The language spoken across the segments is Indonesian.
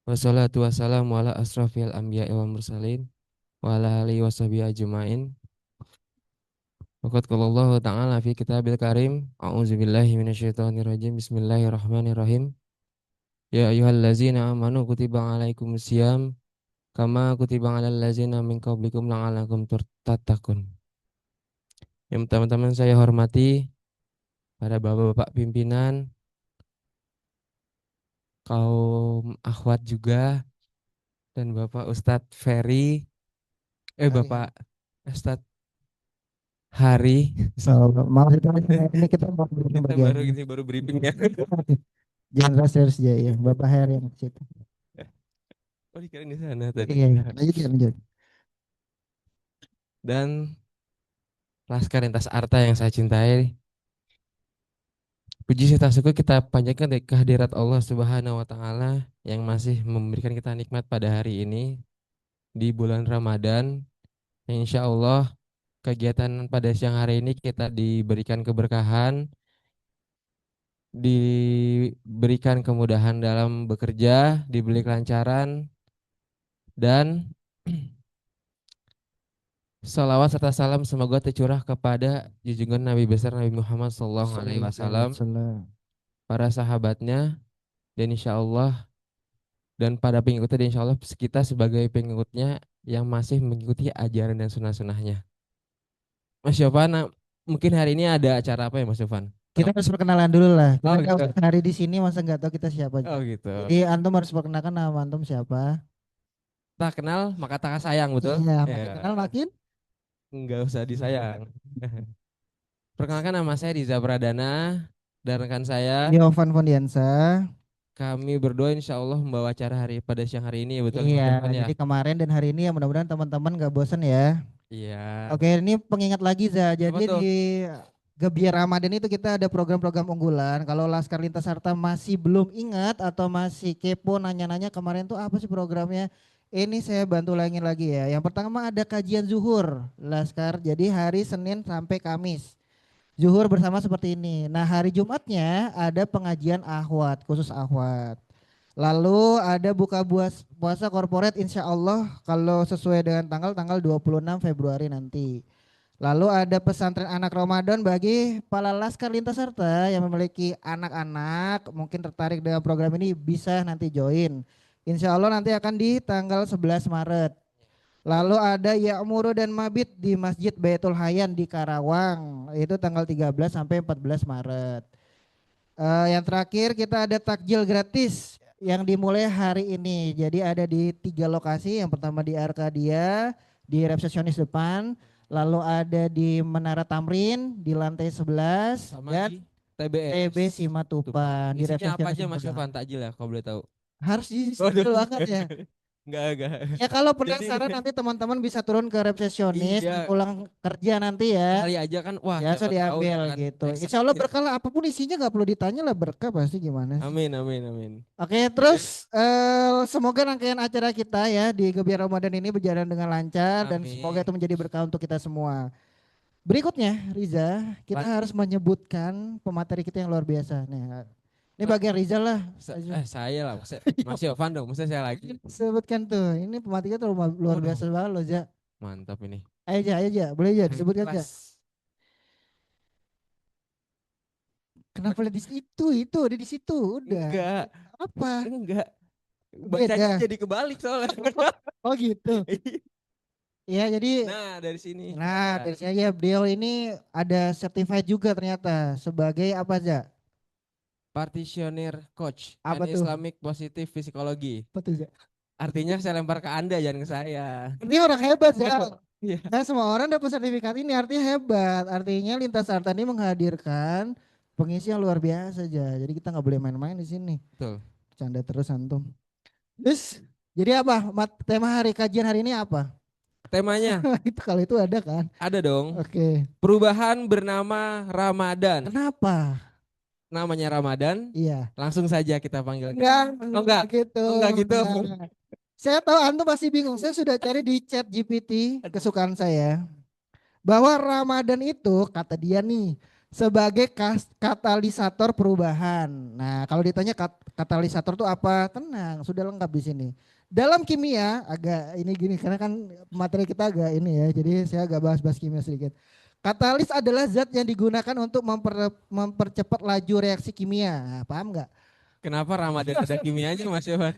Wassalatu wassalamu ala asrafil anbiya wal mursalin wa ala alihi washabihi ajmain. Waqad qala Allah ta'ala fi kitabil karim, a'udzubillahi minasyaitonir rajim. Bismillahirrahmanirrahim. Ya ayyuhallazina amanu kutiba alaikumusiyam kama kutiba alal ladzina min qablikum la'allakum tattaqun. Yang teman-teman saya hormati, para bapak-bapak pimpinan, kaum akhwat juga, dan Bapak Ustadz Ferry, Hari-hari. Bapak Ustadz Hari. Maaf itu ini kita mau bikin Kita bagian baru gini baru briefing ya. Jenderal Sears ya, ya Bapak Heri yang ke situ. Oh, dikira di sana tadi. Iya, iya. Lanjut ya, lanjut. Dan Laskar Lintas Arta yang saya cintai, puji serta syukur kita panjatkan dari kehadirat Allah Subhanahu wa taala yang masih memberikan kita nikmat pada hari ini di bulan Ramadan. Yang insya Allah kegiatan pada siang hari ini kita diberikan keberkahan, diberikan kemudahan dalam bekerja, diberi kelancaran, dan salawat serta salam semoga tercurah kepada junjungan Nabi besar Nabi Muhammad Sallallahu Alaihi Sallallahu alaihi Wasallam, wasallam. para sahabatnya, dan insya Allah dan pada pengikutnya, dan insya Allah kita sebagai pengikutnya yang masih mengikuti ajaran dan sunnah-sunnahnya. Mas Yofan, mungkin hari ini ada acara apa ya Mas Yofan? Kita harus perkenalan dulu lah. Oh Kita kan gitu. hari di sini masa nggak tahu kita siapa. Oh gitu. Jadi antum harus perkenalkan nama antum siapa. Tak kenal maka tak sayang, betul? Iya, makin Ya, kenal makin. nggak usah disayang. Perkenalkan, nama saya Riza Pradana dan rekan saya. Diovan Fondiansa. Kami berdua insya Allah membawa acara hari pada siang hari ini, betul Iya, Mas Yofan ya? jadi kemarin dan hari ini ya mudah-mudahan teman-teman nggak bosan ya. Iya. Oke, ini pengingat lagi Za. Apa Jadi tuh? di Gebiar Ramadan itu kita ada program-program unggulan. Kalau Laskar Lintas Harta masih belum ingat atau masih kepo nanya-nanya kemarin tuh apa sih programnya? Ini saya bantu ulangin lagi ya. Yang pertama ada kajian zuhur Laskar. Jadi hari Senin sampai Kamis. Zuhur bersama seperti ini. Nah, hari Jumatnya ada pengajian ahwat, khusus ahwat. Lalu ada puasa korporat insya Allah kalau sesuai dengan tanggal 26 Februari nanti. Lalu ada pesantren anak Ramadan bagi para laskar lintas serta yang memiliki anak-anak mungkin tertarik dengan program ini bisa nanti join. Insya Allah nanti akan di tanggal 11 Maret. Lalu ada Ya'muru dan Mabit di Masjid Baitul Hayan di Karawang. Itu tanggal 13 sampai 14 Maret. Yang terakhir kita ada takjil gratis yang dimulai hari ini. Jadi ada di 3 lokasi. Yang pertama di Arkadia, di resepsionis depan. Lalu ada di Menara Tamrin di lantai 11 Sama dan di TBS. TB Simatupang di Isinya apa resepsionis aja yang Mas sebelah. Yofan takjil ya kalau boleh tahu? Harus Waduh. disitu banget ya. Enggak. Ya kalau Jadi penasaran nanti teman-teman bisa turun ke resepsionis iya, pulang kerja nanti ya. sekali aja kan, wah Ya, so siapa tahu diambil ya kan. gitu. Insya Allah Eksekutif. berkah lah, apapun isinya nggak perlu ditanya lah berkah pasti gimana sih. Amin, amin, amin. Oke, Dan terus semoga rangkaian acara kita ya di Gebiar Ramadan ini berjalan dengan lancar dan semoga itu amin. menjadi berkah untuk kita semua. Berikutnya, Riza, kita Lan- harus menyebutkan pemateri kita yang luar biasa. Nah, ini bagian Riza lah. saya lah, Mas Yofan dong, masa saya lagi. Sebutkan tuh, ini pemateri kita luar Waduh, biasa banget loh, Ja. mantap ini. Ayo, Ja, boleh ya disebutkan, Ja. Kelas. Kenapa ada di situ? Itu ada di situ, udah. Enggak, Apa? enggak. Bacanya Beda. jadi kebalik soalnya. Oh gitu. Ya, jadi Nah, dari sini. nah, Ya. dari saya beliau ini ada certified juga ternyata sebagai apa aja? Partitioning coach Apa and tuh? Islamic Positive Psychology. Apa tuh, Ja? Artinya saya lempar ke Anda, jangan ke saya. Ini orang hebat ya. Iya. Nah, semua orang dapat sertifikat ini artinya hebat. Artinya Lintas Arta ini menghadirkan pengisi yang luar biasa aja. Jadi kita nggak boleh main-main di sini. Betul. Canda terus antum. Terus jadi apa? Tema hari kajian hari ini apa? Temanya Itu kalau itu ada kan? ada dong. Oke. Perubahan bernama Ramadan. Kenapa? Namanya Ramadan. Iya. Langsung saja kita panggil. Enggak, Oh enggak. gitu. Oh enggak gitu. Enggak. Saya tahu antum pasti bingung. Saya sudah cari di chat GPT kesukaan saya bahwa Ramadan itu kata dia nih sebagai katalisator perubahan. Nah, kalau ditanya katalisator itu apa? Tenang, sudah lengkap di sini. Dalam kimia agak ini gini karena kan materi kita agak ini ya. Jadi saya agak bahas-bahas kimia sedikit. Katalis adalah zat yang digunakan untuk mempercepat laju reaksi kimia. Nah, paham nggak? Kenapa Ramadan ada kimianya Mas Yohan?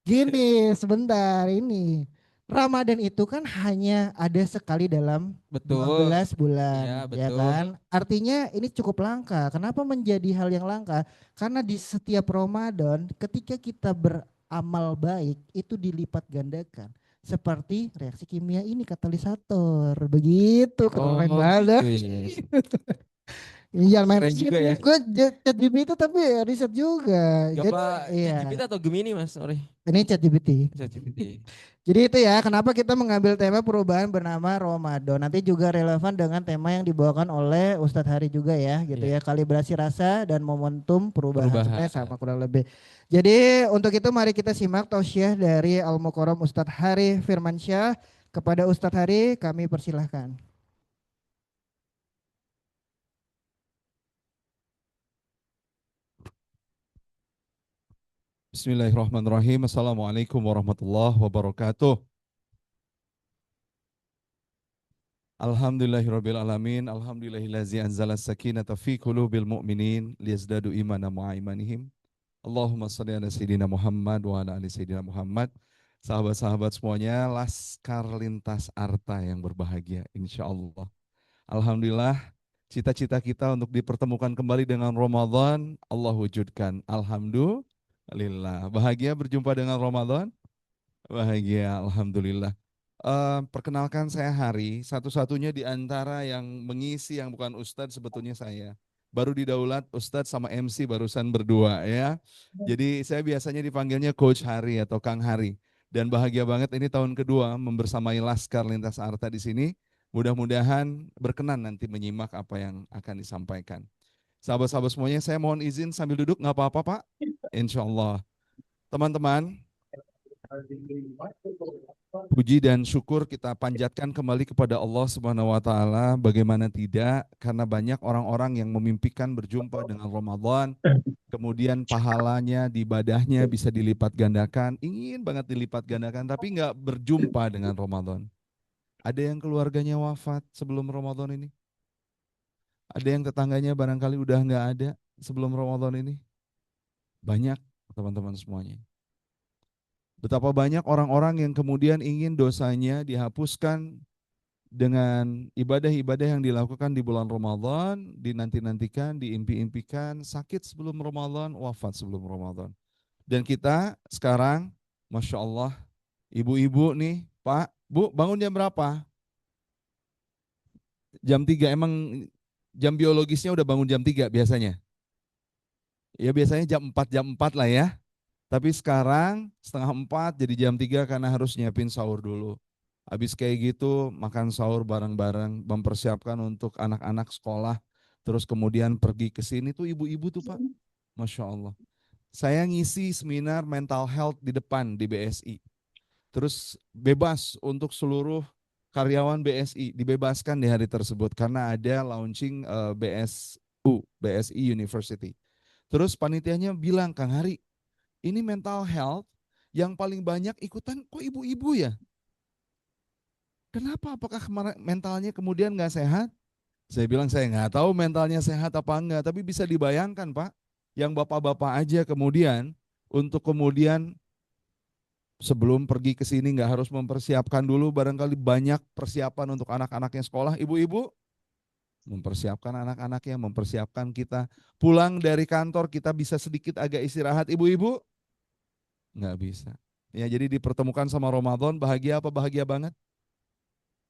Gini, sebentar ini. Ramadan itu kan hanya ada sekali dalam dua Betul. belas Iya, bulan, ya betul. kan? Artinya ini cukup langka. Kenapa menjadi hal yang langka? Karena di setiap Ramadan ketika kita beramal baik itu dilipat gandakan. Seperti reaksi kimia ini katalisator. Begitu, keren Oh, banget. gitu ya. Iya main Keren juga ya. gue ChatGPT tapi riset juga. Jadi Apa iya, ChatGPT atau Gemini Mas? Sorry. ini ChatGPT. ChatGPT. Jadi itu ya kenapa kita mengambil tema perubahan bernama Ramadan. Nanti juga relevan dengan tema yang dibawakan oleh Ustadz Hari juga ya gitu Iya, ya. Kalibrasi rasa dan momentum perubahan. Sebenarnya perubahan. sama kurang lebih. Jadi untuk itu mari kita simak tausiah dari Al Mukarram Ustadz Hari Firmansyah. Kepada Ustadz Hari kami persilahkan. Bismillahirrahmanirrahim. Assalamualaikum warahmatullahi wabarakatuh. Alhamdulillahirabbil alamin. Alhamdulillahillazi anzala sakinata fi qulubil mu'minin liyazdadu imanan ma'a imanihim. Allahumma shalli ala sayyidina Muhammad wa ala ali sayyidina Muhammad. Sahabat-sahabat semuanya, Laskar Lintas Arta yang berbahagia insyaallah. Alhamdulillah, cita-cita kita untuk dipertemukan kembali dengan Ramadan Allah wujudkan. Alhamdulillah. Bahagia berjumpa dengan Ramadan. Bahagia, Alhamdulillah. Perkenalkan saya Hari, satu-satunya di antara yang mengisi yang bukan Ustadz sebetulnya saya. Baru didaulat Ustadz sama MC barusan berdua ya. Jadi saya biasanya dipanggilnya Coach Hari atau Kang Hari. Dan bahagia banget ini tahun kedua membersamai Laskar Lintas Arta di sini. Mudah-mudahan berkenan nanti menyimak apa yang akan disampaikan. Sahabat-sahabat semuanya saya mohon izin sambil duduk nggak apa-apa Pak? Insya Allah. Teman-teman, puji dan syukur kita panjatkan kembali kepada Allah Subhanahu wa taala. Bagaimana tidak? Karena banyak orang-orang yang memimpikan berjumpa dengan Ramadan, kemudian pahalanya di ibadahnya bisa dilipat gandakan, ingin banget dilipat gandakan tapi nggak berjumpa dengan Ramadan. Ada yang keluarganya wafat sebelum Ramadan ini. Ada yang tetangganya barangkali udah nggak ada sebelum Ramadan ini. Banyak teman-teman semuanya. Betapa banyak orang-orang yang kemudian ingin dosanya dihapuskan dengan ibadah-ibadah yang dilakukan di bulan Ramadan, dinanti-nantikan, diimpi-impikan, sakit sebelum Ramadan, wafat sebelum Ramadan. Dan kita sekarang, Masya Allah, ibu-ibu nih, Pak, Bu, bangun jam berapa? Jam 3, emang jam biologisnya udah bangun jam 3 biasanya? Ya biasanya jam 4 lah ya. Tapi sekarang setengah 4 jadi jam 3 karena harus nyiapin sahur dulu. Habis kayak gitu makan sahur bareng-bareng, mempersiapkan untuk anak-anak sekolah. Terus kemudian pergi ke sini tuh ibu-ibu tuh Pak. Masya Allah. Saya ngisi seminar mental health di depan di BSI. Terus bebas untuk seluruh karyawan BSI, dibebaskan di hari tersebut karena ada launching BSI University. Terus panitianya bilang, Kang Hari, ini mental health yang paling banyak ikutan kok ibu-ibu ya? Kenapa? Apakah mentalnya kemudian nggak sehat? Saya bilang saya nggak tahu mentalnya sehat apa enggak, tapi bisa dibayangkan Pak, yang bapak-bapak aja kemudian untuk kemudian sebelum pergi ke sini nggak harus mempersiapkan dulu, barangkali banyak persiapan untuk anak-anaknya sekolah. Ibu-ibu mempersiapkan anak-anaknya, mempersiapkan kita. Pulang dari kantor kita bisa sedikit agak istirahat. Ibu-ibu nggak bisa. Ya jadi dipertemukan sama Ramadan, bahagia apa bahagia banget?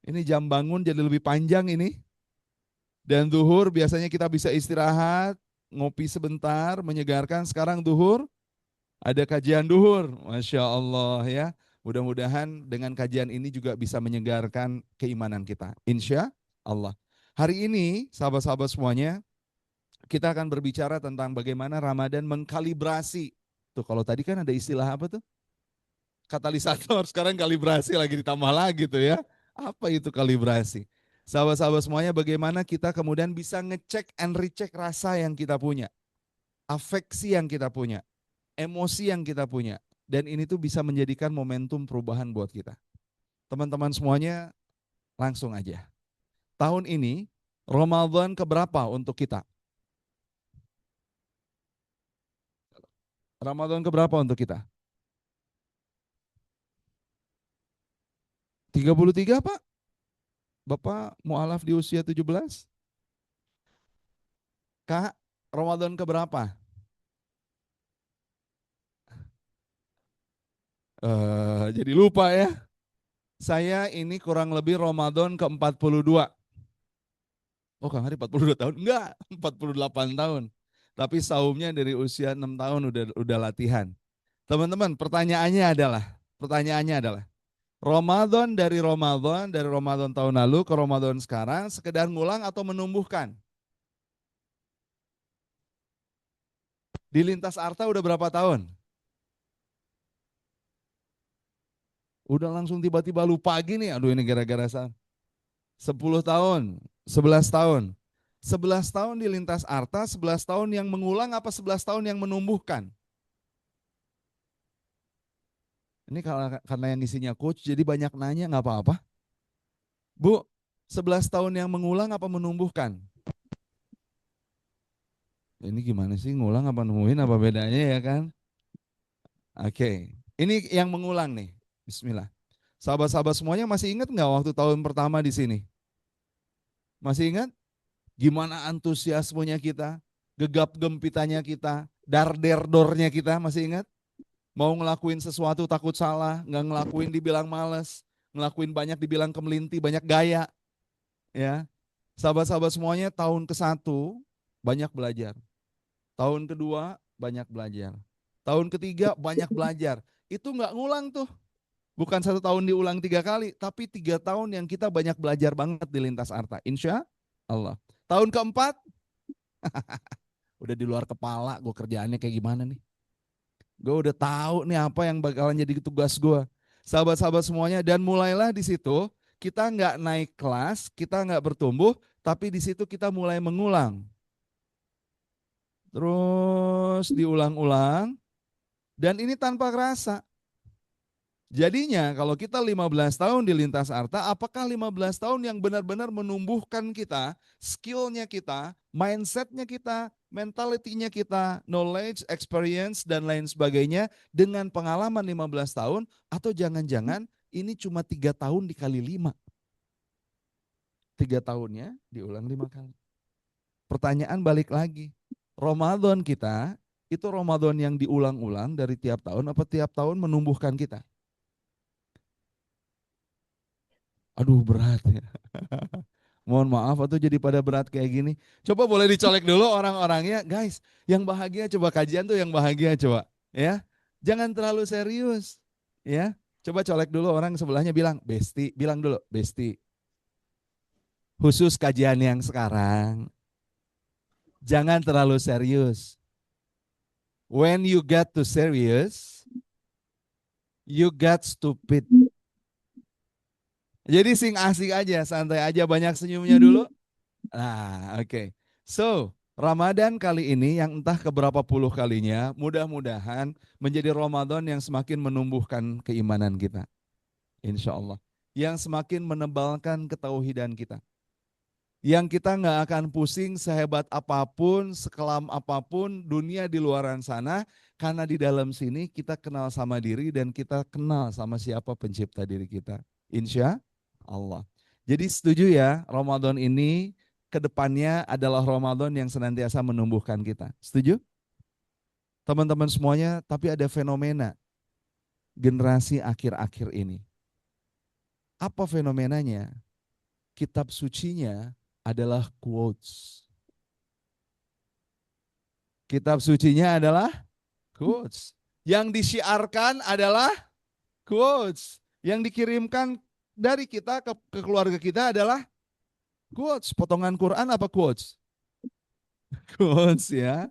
Ini jam bangun jadi lebih panjang ini. Dan duhur biasanya kita bisa istirahat, ngopi sebentar, menyegarkan. Sekarang duhur, ada kajian duhur. Masya Allah ya. Mudah-mudahan dengan kajian ini juga bisa menyegarkan keimanan kita. Insya Allah. Hari ini sahabat-sahabat semuanya, kita akan berbicara tentang bagaimana Ramadan mengkalibrasi. Tuh kalau tadi kan ada istilah apa tuh? Katalisator, sekarang kalibrasi lagi ditambah lagi tuh ya. Apa itu kalibrasi? Sahabat-sahabat semuanya, bagaimana kita kemudian bisa ngecek and recheck rasa yang kita punya, afeksi yang kita punya, emosi yang kita punya. Dan ini tuh bisa menjadikan momentum perubahan buat kita. Teman-teman semuanya, langsung aja. Tahun ini, Ramadan keberapa untuk kita? Ramadan keberapa untuk kita? 33 Pak? Bapak mualaf di usia 17? Kak, Ramadan keberapa? Jadi lupa ya. Saya ini kurang lebih Ramadan ke-42. Oh Kang Hari 42 tahun? Enggak, 48 tahun. Tapi saumnya dari usia 6 tahun udah latihan. Teman-teman, pertanyaannya adalah dari Ramadan tahun lalu ke Ramadan sekarang sekedar ngulang atau menumbuhkan? Di lintas Arta udah berapa tahun? Udah langsung tiba-tiba lupa gini. Aduh ini gara-gara 10 tahun, 11 tahun. 11 tahun di lintas Arta, 11 tahun yang mengulang apa 11 tahun yang menumbuhkan? Ini karena yang isinya coach jadi banyak nanya, nggak apa-apa. Bu, 11 tahun yang mengulang apa menumbuhkan? Ini gimana sih, ngulang apa numbuhin, apa bedanya ya kan? Oke, ini yang mengulang nih. Bismillah. Sahabat-sahabat semuanya masih ingat nggak waktu tahun pertama di sini? Masih ingat? Gimana antusiasmenya kita, gegap gempitanya kita, dar-der-dornya kita, masih ingat? Mau ngelakuin sesuatu takut salah, nggak ngelakuin dibilang males, ngelakuin banyak dibilang kemelinti, banyak gaya. Ya, sahabat-sahabat semuanya, tahun ke-1 banyak belajar. Tahun kedua banyak belajar. Tahun ketiga banyak belajar. Itu nggak ngulang tuh. Bukan 1 tahun diulang 3 kali, tapi 3 tahun yang kita banyak belajar banget di lintas Arta. Insya Allah. Tahun keempat, udah di luar kepala gue kerjaannya kayak gimana nih. Gue udah tahu nih apa yang bakalan jadi tugas gue. Sahabat-sahabat semuanya, dan mulailah di situ kita nggak naik kelas, kita nggak bertumbuh, tapi di situ kita mulai mengulang. Terus diulang-ulang, dan ini tanpa kerasa. Jadinya kalau kita 15 tahun di lintas Arta, apakah 15 tahun yang benar-benar menumbuhkan kita, skillnya kita, mindsetnya kita, mentalitinya kita, knowledge, experience, dan lain sebagainya dengan pengalaman 15 tahun, atau jangan-jangan ini cuma 3 tahun dikali 5. 3 tahunnya diulang 5 kali. Pertanyaan balik lagi, Ramadan kita, itu Ramadan yang diulang-ulang dari tiap tahun, apa tiap tahun menumbuhkan kita? Aduh berat ya. Mohon maaf atau jadi pada berat kayak gini. Coba boleh dicolek dulu orang-orangnya. Guys, yang bahagia coba, kajian tuh yang bahagia coba. Ya, jangan terlalu serius. Ya, coba colek dulu orang sebelahnya, bilang, Besti, bilang dulu, Besti. Khusus kajian yang sekarang, jangan terlalu serius. When you get too serious, you get stupid. Jadi sing asik aja, santai aja, banyak senyumnya dulu. Nah, oke. So, Ramadan kali ini yang entah keberapa puluh kalinya, mudah-mudahan menjadi Ramadan yang semakin menumbuhkan keimanan kita. Insya Allah. Yang semakin menebalkan ketauhidan kita. Yang kita nggak akan pusing sehebat apapun, sekelam apapun dunia di luaran sana, karena di dalam sini kita kenal sama diri dan kita kenal sama siapa pencipta diri kita. Insya Allah. Jadi setuju ya, Ramadan ini kedepannya adalah Ramadan yang senantiasa menumbuhkan kita. Setuju? Teman-teman semuanya, tapi ada fenomena generasi akhir-akhir ini. Apa fenomenanya? Kitab sucinya adalah quotes. Kitab sucinya adalah quotes. Yang disiarkan adalah quotes. Yang dikirimkan dari kita ke keluarga kita adalah quotes. Potongan Quran apa quotes? Quotes ya.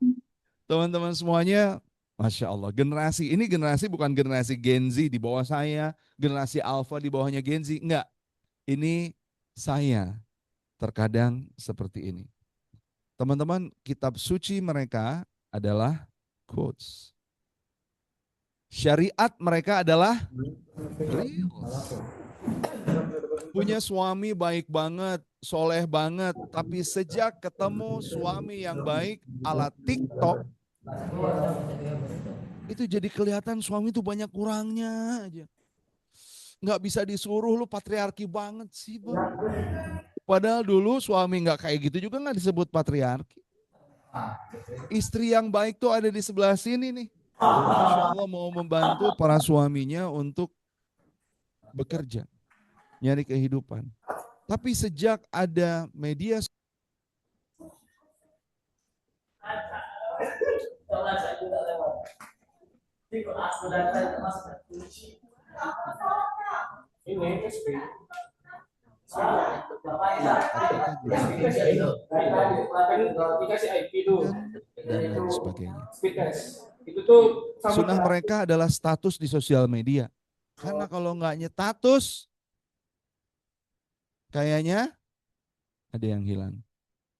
Teman-teman semuanya, Masya Allah, generasi ini bukan generasi Gen Z di bawah saya, generasi Alpha di bawahnya Gen Z, enggak. Ini saya, terkadang seperti ini. Teman-teman, kitab suci mereka adalah quotes. Syariat mereka adalah reels. Punya suami baik banget, soleh banget, tapi sejak ketemu suami yang baik ala TikTok, itu jadi kelihatan suami itu banyak kurangnya aja. Nggak bisa disuruh, lu patriarki banget sih bang. Padahal dulu suami nggak kayak gitu juga nggak disebut patriarki. Istri yang baik tuh ada di sebelah sini nih. Masya Allah mau membantu para suaminya untuk bekerja, nyari kehidupan. Tapi sejak ada media dan lain sebagainya. Sunnah mereka adalah status di sosial media. Karena kalau nggak nyetatus, kayaknya ada yang hilang.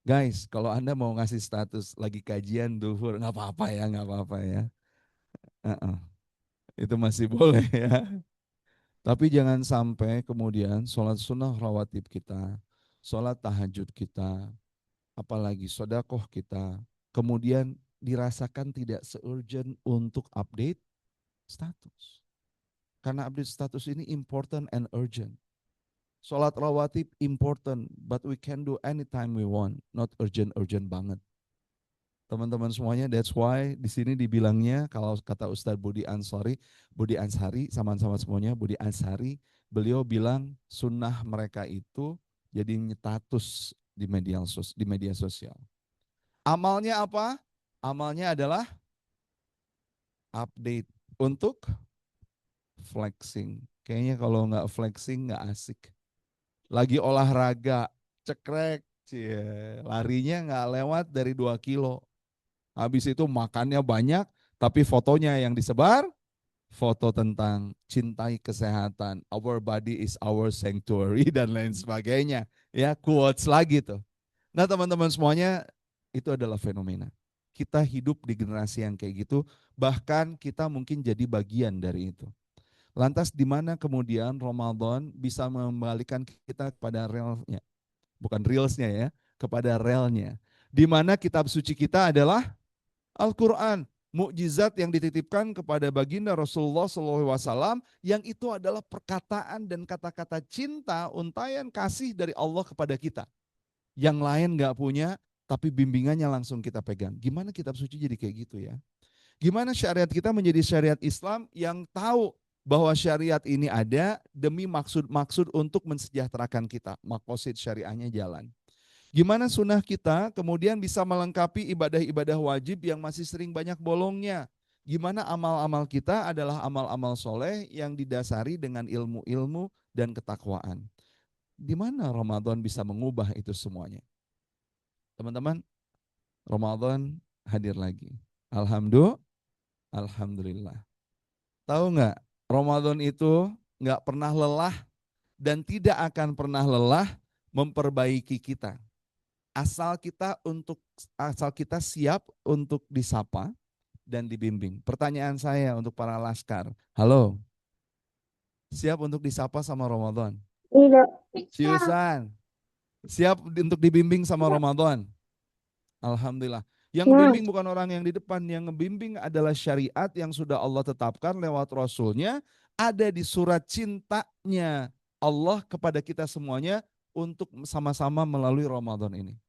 Guys, kalau Anda mau ngasih status lagi kajian duhur, nggak apa-apa ya, nggak apa-apa ya. Itu masih boleh ya. Tapi jangan sampai kemudian sholat sunnah rawatib kita, sholat tahajud kita, apalagi sodakoh kita, kemudian dirasakan tidak se-urgent untuk update status. Karena update status ini important and urgent. Sholat rawatib important, but we can do anytime we want, not urgent-urgent banget. Teman-teman semuanya, that's why di sini dibilangnya, kalau kata Ustadz Budi Ansari, sama-sama semuanya, Budi Ansari, beliau bilang sunnah mereka itu jadi status di media sosial. Amalnya apa? Amalnya adalah update untuk flexing. Kayaknya kalau nggak flexing nggak asik. Lagi olahraga, cekrek, larinya nggak lewat dari 2 kilo. Habis itu makannya banyak, tapi fotonya yang disebar, foto tentang cintai kesehatan, our body is our sanctuary, dan lain sebagainya. Ya, quotes lagi tuh. Nah teman-teman semuanya, itu adalah fenomena. Kita hidup di generasi yang kayak gitu, bahkan kita mungkin jadi bagian dari itu. Lantas di mana kemudian Ramadan bisa mengembalikan kita kepada realnya, bukan reelsnya ya, kepada realnya. Di mana kitab suci kita adalah Al-Quran, mukjizat yang dititipkan kepada baginda Rasulullah SAW, yang itu adalah perkataan dan kata-kata cinta, untayan kasih dari Allah kepada kita. Yang lain gak punya, tapi bimbingannya langsung kita pegang. Gimana kitab suci jadi kayak gitu ya? Gimana syariat kita menjadi syariat Islam yang tahu bahwa syariat ini ada demi maksud-maksud untuk mensejahterakan kita. Maqasid syariahnya jalan. Gimana sunnah kita kemudian bisa melengkapi ibadah-ibadah wajib yang masih sering banyak bolongnya. Gimana amal-amal kita adalah amal-amal soleh yang didasari dengan ilmu-ilmu dan ketakwaan. Di mana Ramadan bisa mengubah itu semuanya? Teman-teman, Ramadan hadir lagi. Alhamdulillah. Tahu nggak, Ramadan itu nggak pernah lelah dan tidak akan pernah lelah memperbaiki kita. Asal kita siap untuk disapa dan dibimbing. Pertanyaan saya untuk para laskar. Halo. Siap untuk disapa sama Ramadan? Tidak. Siusan. Siap untuk dibimbing sama Ramadan? Alhamdulillah. Yang Nah, ngebimbing bukan orang yang di depan, yang ngebimbing adalah syariat yang sudah Allah tetapkan lewat Rasulnya, ada di surat cintanya Allah kepada kita semuanya untuk sama-sama melalui Ramadan ini.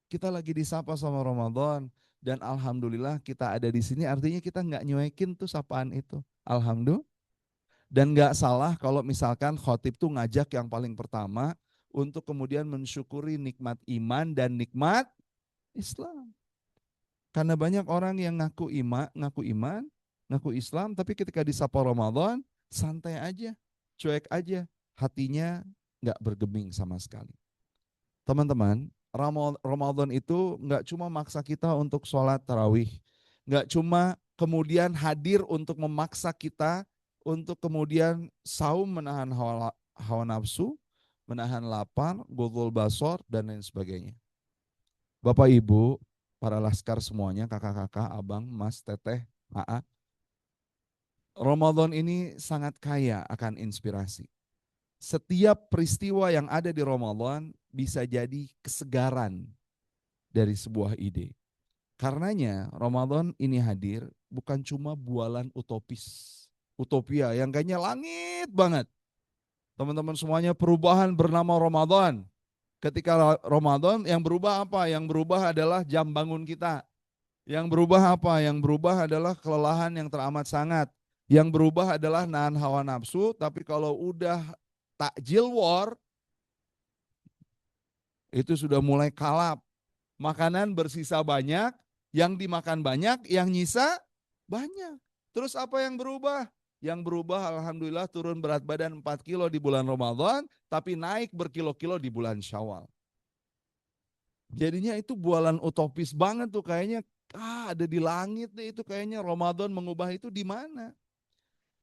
Kita lagi disapa sama Ramadan dan alhamdulillah kita ada di sini, artinya kita nggak nyuekin tuh sapaan itu. Alhamdulillah. Dan nggak salah kalau misalkan khotib tuh ngajak yang paling pertama untuk kemudian mensyukuri nikmat iman dan nikmat Islam. Karena banyak orang yang ngaku iman, ngaku Islam, tapi ketika disapa Ramadan santai aja, cuek aja, hatinya nggak bergeming sama sekali. Teman-teman, Ramadan itu nggak cuma maksa kita untuk sholat tarawih, nggak cuma kemudian hadir untuk memaksa kita untuk kemudian saum menahan hawa nafsu, menahan lapar, ghadul basar, dan lain sebagainya. Bapak Ibu, para laskar semuanya, kakak-kakak, abang, mas, teteh, aa, Ramadan ini sangat kaya akan inspirasi. Setiap peristiwa yang ada di Ramadan bisa jadi kesegaran dari sebuah ide. Karenanya Ramadan ini hadir bukan cuma bualan utopis, utopia yang kayaknya langit banget. Teman-teman semuanya, perubahan bernama Ramadan. Ketika Ramadan yang berubah apa? Yang berubah adalah jam bangun kita. Yang berubah apa? Yang berubah adalah kelelahan yang teramat sangat. Yang berubah adalah nahan hawa nafsu, tapi kalau udah takjil war, itu sudah mulai kalap. Makanan bersisa banyak, yang dimakan banyak, yang nyisa banyak. Terus apa yang berubah? Yang berubah alhamdulillah turun berat badan 4 kilo di bulan Ramadan, tapi naik berkilo-kilo di bulan Syawal. Jadinya itu bualan utopis banget tuh, kayaknya ada di langit nih, itu kayaknya Ramadan mengubah itu di mana.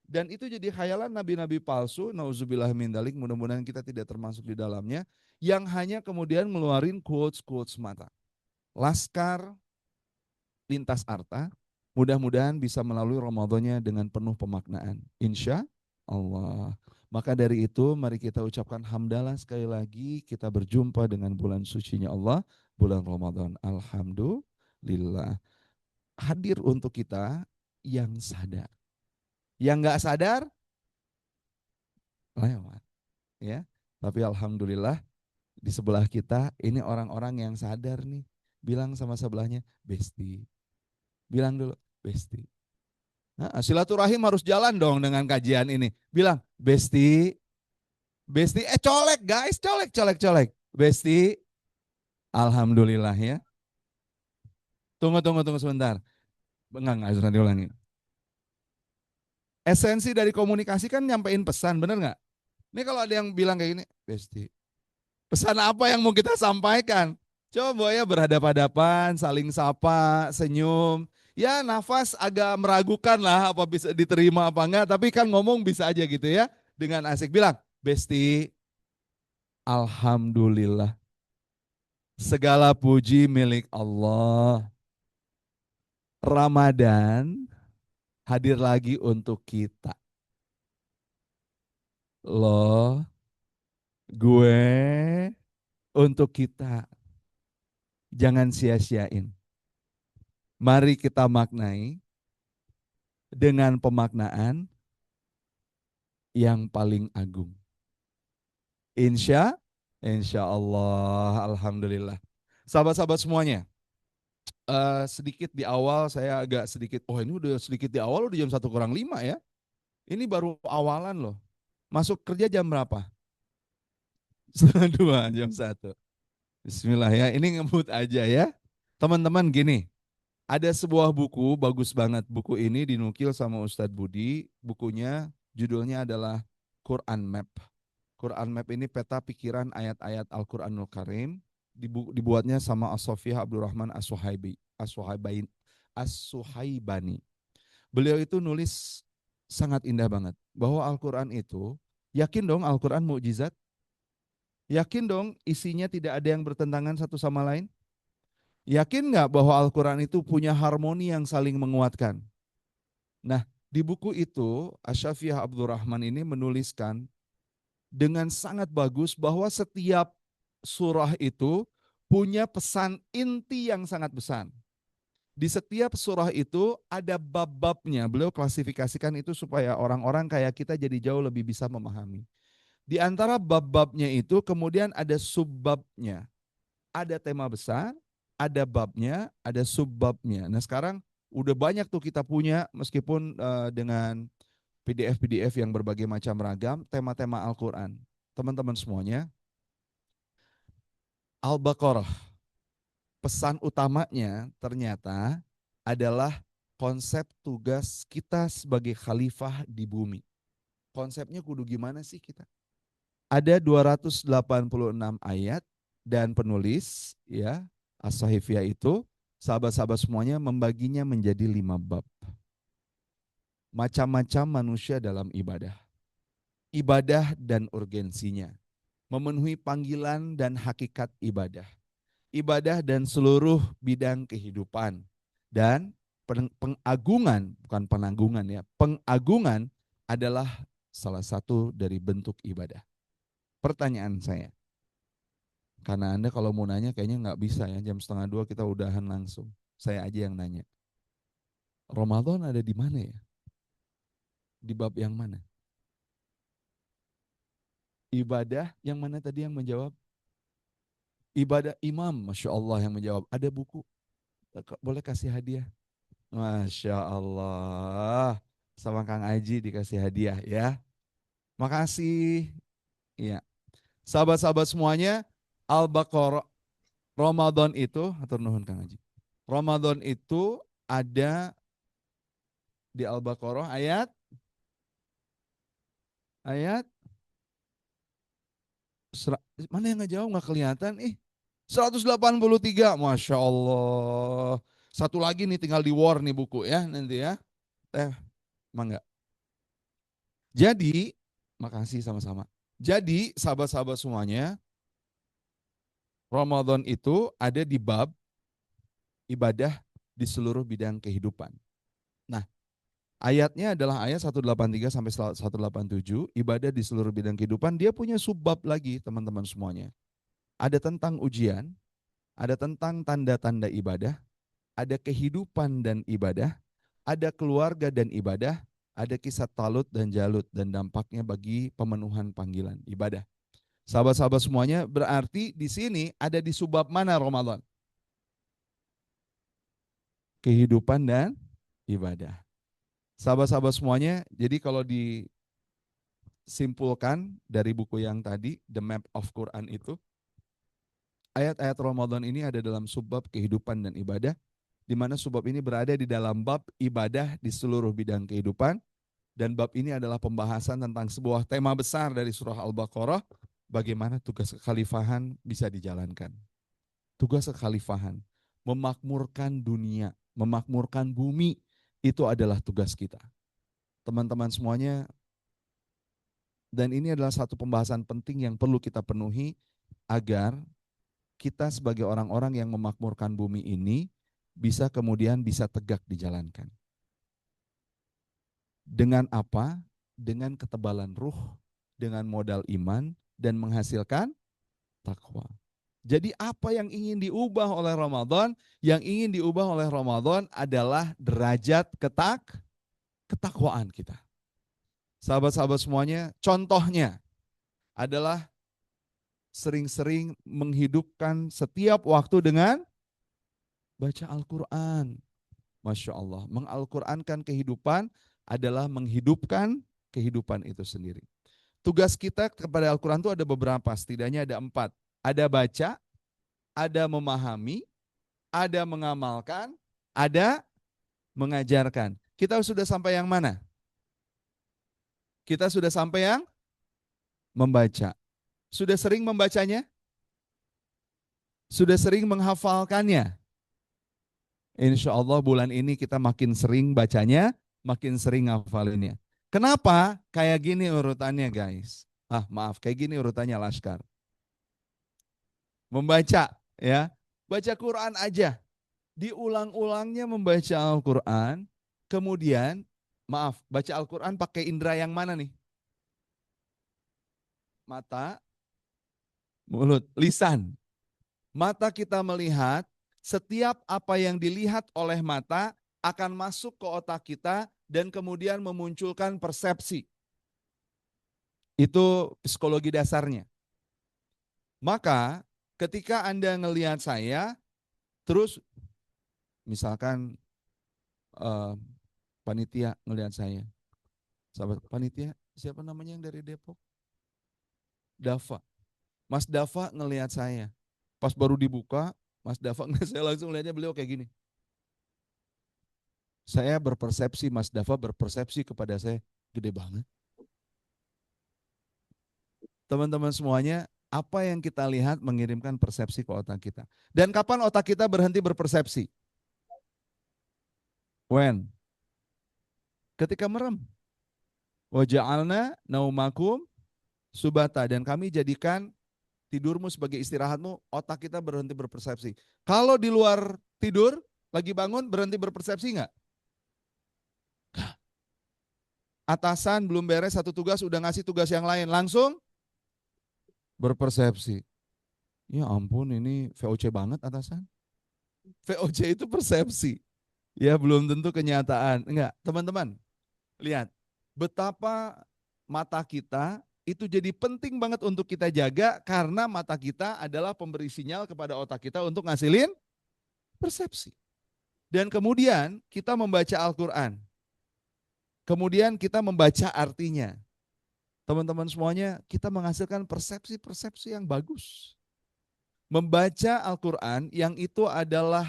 Dan itu jadi khayalan nabi-nabi palsu, nauzubillah min dalik, mudah-mudahan kita tidak termasuk di dalamnya, yang hanya kemudian ngeluarin quotes-quotes mata. Laskar Lintas Arta, mudah-mudahan bisa melalui Ramadannya dengan penuh pemaknaan. Insya Allah. Maka dari itu mari kita ucapkan hamdalah sekali lagi, kita berjumpa dengan bulan sucinya Allah, bulan Ramadan. Alhamdulillah. Hadir untuk kita yang sadar. Yang nggak sadar, lewat. Ya. Tapi alhamdulillah di sebelah kita ini orang-orang yang sadar nih. Bilang sama sebelahnya, Besti. Bilang dulu, Besti. Nah, silaturahim harus jalan dong dengan kajian ini. Bilang, Besti, Besti, colek guys, colek, colek, colek. Besti, alhamdulillah ya. Tunggu sebentar. Enggak, harus nanti ulangi. Esensi dari komunikasi kan nyampein pesan, bener nggak? Ini kalau ada yang bilang kayak gini, Besti, pesan apa yang mau kita sampaikan? Coba ya berhadapan-hadapan, saling sapa, senyum. Ya nafas agak meragukan lah apa bisa diterima apa enggak. Tapi kan ngomong bisa aja gitu ya. Dengan asik bilang, Besti, alhamdulillah. Segala puji milik Allah. Ramadan hadir lagi untuk kita. Loh, gue untuk kita. Jangan sia-siain. Mari kita maknai dengan pemaknaan yang paling agung. Insya Allah, alhamdulillah. Sahabat-sahabat semuanya, sedikit di awal saya agak sedikit, ini udah sedikit di awal udah jam 1:05 ya. Ini baru awalan loh. Masuk kerja jam berapa? 1:30, jam 1. Bismillah ya, ini ngebut aja ya. Teman-teman gini, ada sebuah buku, bagus banget. Buku ini dinukil sama Ustadz Budi. Bukunya judulnya adalah Quran Map. Quran Map ini peta pikiran ayat-ayat Al-Quranul Karim. Dibuatnya sama As-Sofiyah Abdurrahman As-Suhaibani. Beliau itu nulis sangat indah banget. Bahwa Al-Quran itu, yakin dong Al-Quran mukjizat? Yakin dong isinya tidak ada yang bertentangan satu sama lain? Yakin nggak bahwa Al-Quran itu punya harmoni yang saling menguatkan? Nah, di buku itu Asy-Syafi'iyah Abdurrahman ini menuliskan dengan sangat bagus bahwa setiap surah itu punya pesan inti yang sangat besar. Di setiap surah itu ada bab-babnya. Beliau klasifikasikan itu supaya orang-orang kayak kita jadi jauh lebih bisa memahami. Di antara bab-babnya itu kemudian ada subbabnya. Ada tema besar, ada babnya, ada subbabnya. Nah sekarang udah banyak tuh kita punya meskipun dengan PDF-PDF yang berbagai macam ragam, tema-tema Al-Quran. Teman-teman semuanya, Al-Baqarah, pesan utamanya ternyata adalah konsep tugas kita sebagai khalifah di bumi. Konsepnya kudu gimana sih kita? Ada 286 ayat dan penulis ya As-Sahifiyah itu sahabat-sahabat semuanya membaginya menjadi 5 bab. Macam-macam manusia dalam ibadah. Ibadah dan urgensinya. memenuhi panggilan dan hakikat ibadah. Ibadah dan seluruh bidang kehidupan. Dan pengagungan, bukan penanggungan ya, pengagungan adalah salah satu dari bentuk ibadah. Pertanyaan saya, karena Anda kalau mau nanya kayaknya nggak bisa ya, jam 1:30 kita udahan langsung. Saya aja yang nanya. Ramadan ada di mana ya? Di bab yang mana? Ibadah yang mana tadi yang menjawab? Ibadah imam, Masya Allah yang menjawab. Ada buku, boleh kasih hadiah. Masya Allah. Sama Kang Aji dikasih hadiah ya. Makasih. Ya. Sahabat-sahabat semuanya, Al-Baqarah Ramadan itu, atur nuhun Kang Aji. Ramadan itu ada di Al-Baqarah ayat mana yang ngejauh nggak kelihatan 183. Masya Allah. Satu lagi nih tinggal di war nih buku ya nanti ya. Mangga. Jadi, makasih sama-sama. Jadi, sahabat-sahabat semuanya, Ramadan itu ada di bab ibadah di seluruh bidang kehidupan. Nah, ayatnya adalah ayat 183 sampai 187, ibadah di seluruh bidang kehidupan. Dia punya subbab lagi, teman-teman semuanya. Ada tentang ujian, ada tentang tanda-tanda ibadah, ada kehidupan dan ibadah, ada keluarga dan ibadah, ada kisah Talut dan Jalut dan dampaknya bagi pemenuhan panggilan ibadah. Sahabat-sahabat semuanya, berarti di sini ada di subbab mana Ramadan? Kehidupan dan ibadah. Sahabat-sahabat semuanya, jadi kalau disimpulkan dari buku yang tadi, The Map of Quran itu, ayat-ayat Ramadan ini ada dalam subbab kehidupan dan ibadah, di mana subbab ini berada di dalam bab ibadah di seluruh bidang kehidupan, dan bab ini adalah pembahasan tentang sebuah tema besar dari surah Al-Baqarah, bagaimana tugas kekhalifahan bisa dijalankan. Tugas kekhalifahan, memakmurkan dunia, memakmurkan bumi, itu adalah tugas kita. Teman-teman semuanya, dan ini adalah satu pembahasan penting yang perlu kita penuhi agar kita sebagai orang-orang yang memakmurkan bumi ini bisa kemudian bisa tegak dijalankan. Dengan apa? Dengan ketebalan ruh, dengan modal iman, dan menghasilkan takwa. Jadi apa yang ingin diubah oleh Ramadan? Yang ingin diubah oleh Ramadan adalah derajat ketakwaan kita. Sahabat-sahabat semuanya, contohnya adalah sering-sering menghidupkan setiap waktu dengan baca Al-Quran. Masya Allah, mengal-Qurankan kehidupan adalah menghidupkan kehidupan itu sendiri. Tugas kita kepada Al-Quran itu ada beberapa, setidaknya ada 4. Ada baca, ada memahami, ada mengamalkan, ada mengajarkan. Kita sudah sampai yang mana? Kita sudah sampai yang membaca. Sudah sering membacanya? Sudah sering menghafalkannya? Insya Allah bulan ini kita makin sering bacanya, makin sering ngafalinnya. Kenapa? Kayak gini urutannya guys. Maaf, kayak gini urutannya Laskar. Membaca ya, baca Quran aja. Diulang-ulangnya membaca Al-Quran, kemudian baca Al-Quran pakai indera yang mana nih? Mata, mulut, lisan. Mata kita melihat, setiap apa yang dilihat oleh mata akan masuk ke otak kita dan kemudian memunculkan persepsi. Itu psikologi dasarnya. Maka ketika Anda ngelihat saya, terus misalkan panitia ngelihat saya. Sahabat panitia, siapa namanya yang dari Depok? Dava. Mas Dava ngelihat saya. Pas baru dibuka, Mas Dava saya langsung lihatnya beliau kayak gini. Saya berpersepsi, Mas Dava berpersepsi kepada saya, gede banget. Teman-teman semuanya, apa yang kita lihat mengirimkan persepsi ke otak kita. Dan kapan otak kita berhenti berpersepsi? When? Ketika merem. Wa ja'alna naumakum subata, dan kami jadikan tidurmu sebagai istirahatmu, otak kita berhenti berpersepsi. Kalau di luar tidur, lagi bangun berhenti berpersepsi nggak? Atasan belum beres satu tugas, udah ngasih tugas yang lain, langsung berpersepsi. Ya ampun, ini VOC banget atasan. VOC itu persepsi. Ya belum tentu kenyataan. Enggak, teman-teman. Lihat, betapa mata kita itu jadi penting banget untuk kita jaga karena mata kita adalah pemberi sinyal kepada otak kita untuk ngasilin persepsi. Dan kemudian kita membaca Al-Quran. Kemudian kita membaca artinya. Teman-teman semuanya, kita menghasilkan persepsi-persepsi yang bagus. Membaca Al-Quran yang itu adalah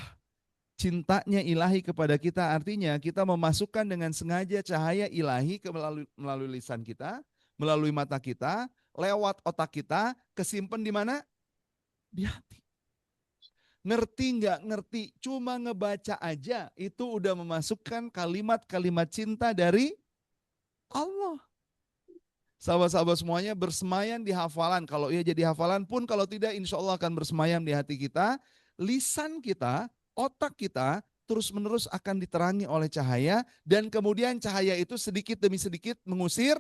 cintanya ilahi kepada kita, artinya kita memasukkan dengan sengaja cahaya ilahi melalui lisan kita, melalui mata kita, lewat otak kita, kesimpan di mana? Di hati. Ngerti nggak ngerti, cuma ngebaca aja, itu udah memasukkan kalimat-kalimat cinta dari Allah. Sahabat-sahabat semuanya bersemayam di hafalan. Kalau ia jadi hafalan pun, kalau tidak insya Allah akan bersemayam di hati kita. Lisan kita, otak kita terus-menerus akan diterangi oleh cahaya. Dan kemudian cahaya itu sedikit demi sedikit mengusir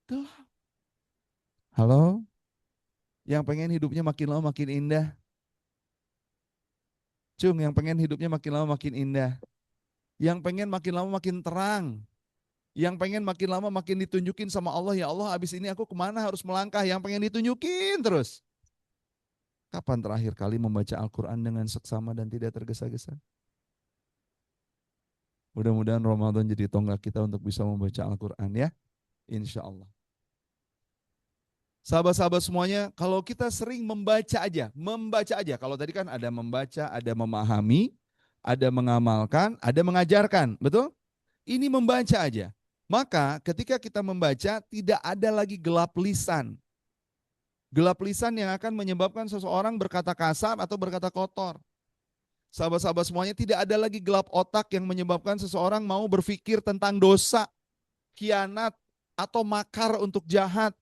gelap. Halo? Yang pengen hidupnya makin lama makin indah? Cung, yang pengen hidupnya makin lama makin indah? Yang pengen makin lama makin terang? Yang pengen makin lama makin ditunjukin sama Allah, ya Allah abis ini aku kemana harus melangkah, yang pengen ditunjukin terus. Kapan terakhir kali membaca Al-Quran dengan seksama dan tidak tergesa-gesa? Mudah-mudahan Ramadan jadi tonggak kita untuk bisa membaca Al-Quran ya, insya Allah. Sahabat-sahabat semuanya, kalau kita sering membaca aja, kalau tadi kan ada membaca, ada memahami, ada mengamalkan, ada mengajarkan, betul? Ini membaca aja. Maka ketika kita membaca tidak ada lagi gelap lisan. Gelap lisan yang akan menyebabkan seseorang berkata kasar atau berkata kotor. Sahabat-sahabat semuanya, tidak ada lagi gelap otak yang menyebabkan seseorang mau berpikir tentang dosa, khianat, atau makar untuk jahat.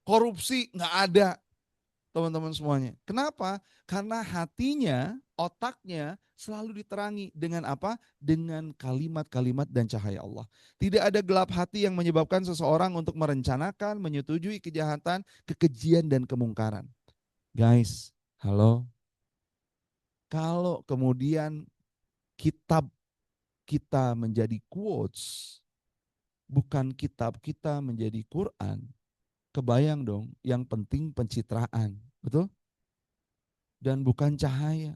Korupsi nggak ada, teman-teman semuanya. Kenapa? Karena hatinya, otaknya selalu diterangi dengan apa? Dengan kalimat-kalimat dan cahaya Allah. Tidak ada gelap hati yang menyebabkan seseorang untuk merencanakan, menyetujui kejahatan, kekejian dan kemungkaran. Guys, halo. Kalau kemudian kitab kita menjadi quotes, bukan kitab kita menjadi Quran, kebayang dong, yang penting pencitraan, betul? Dan bukan cahaya.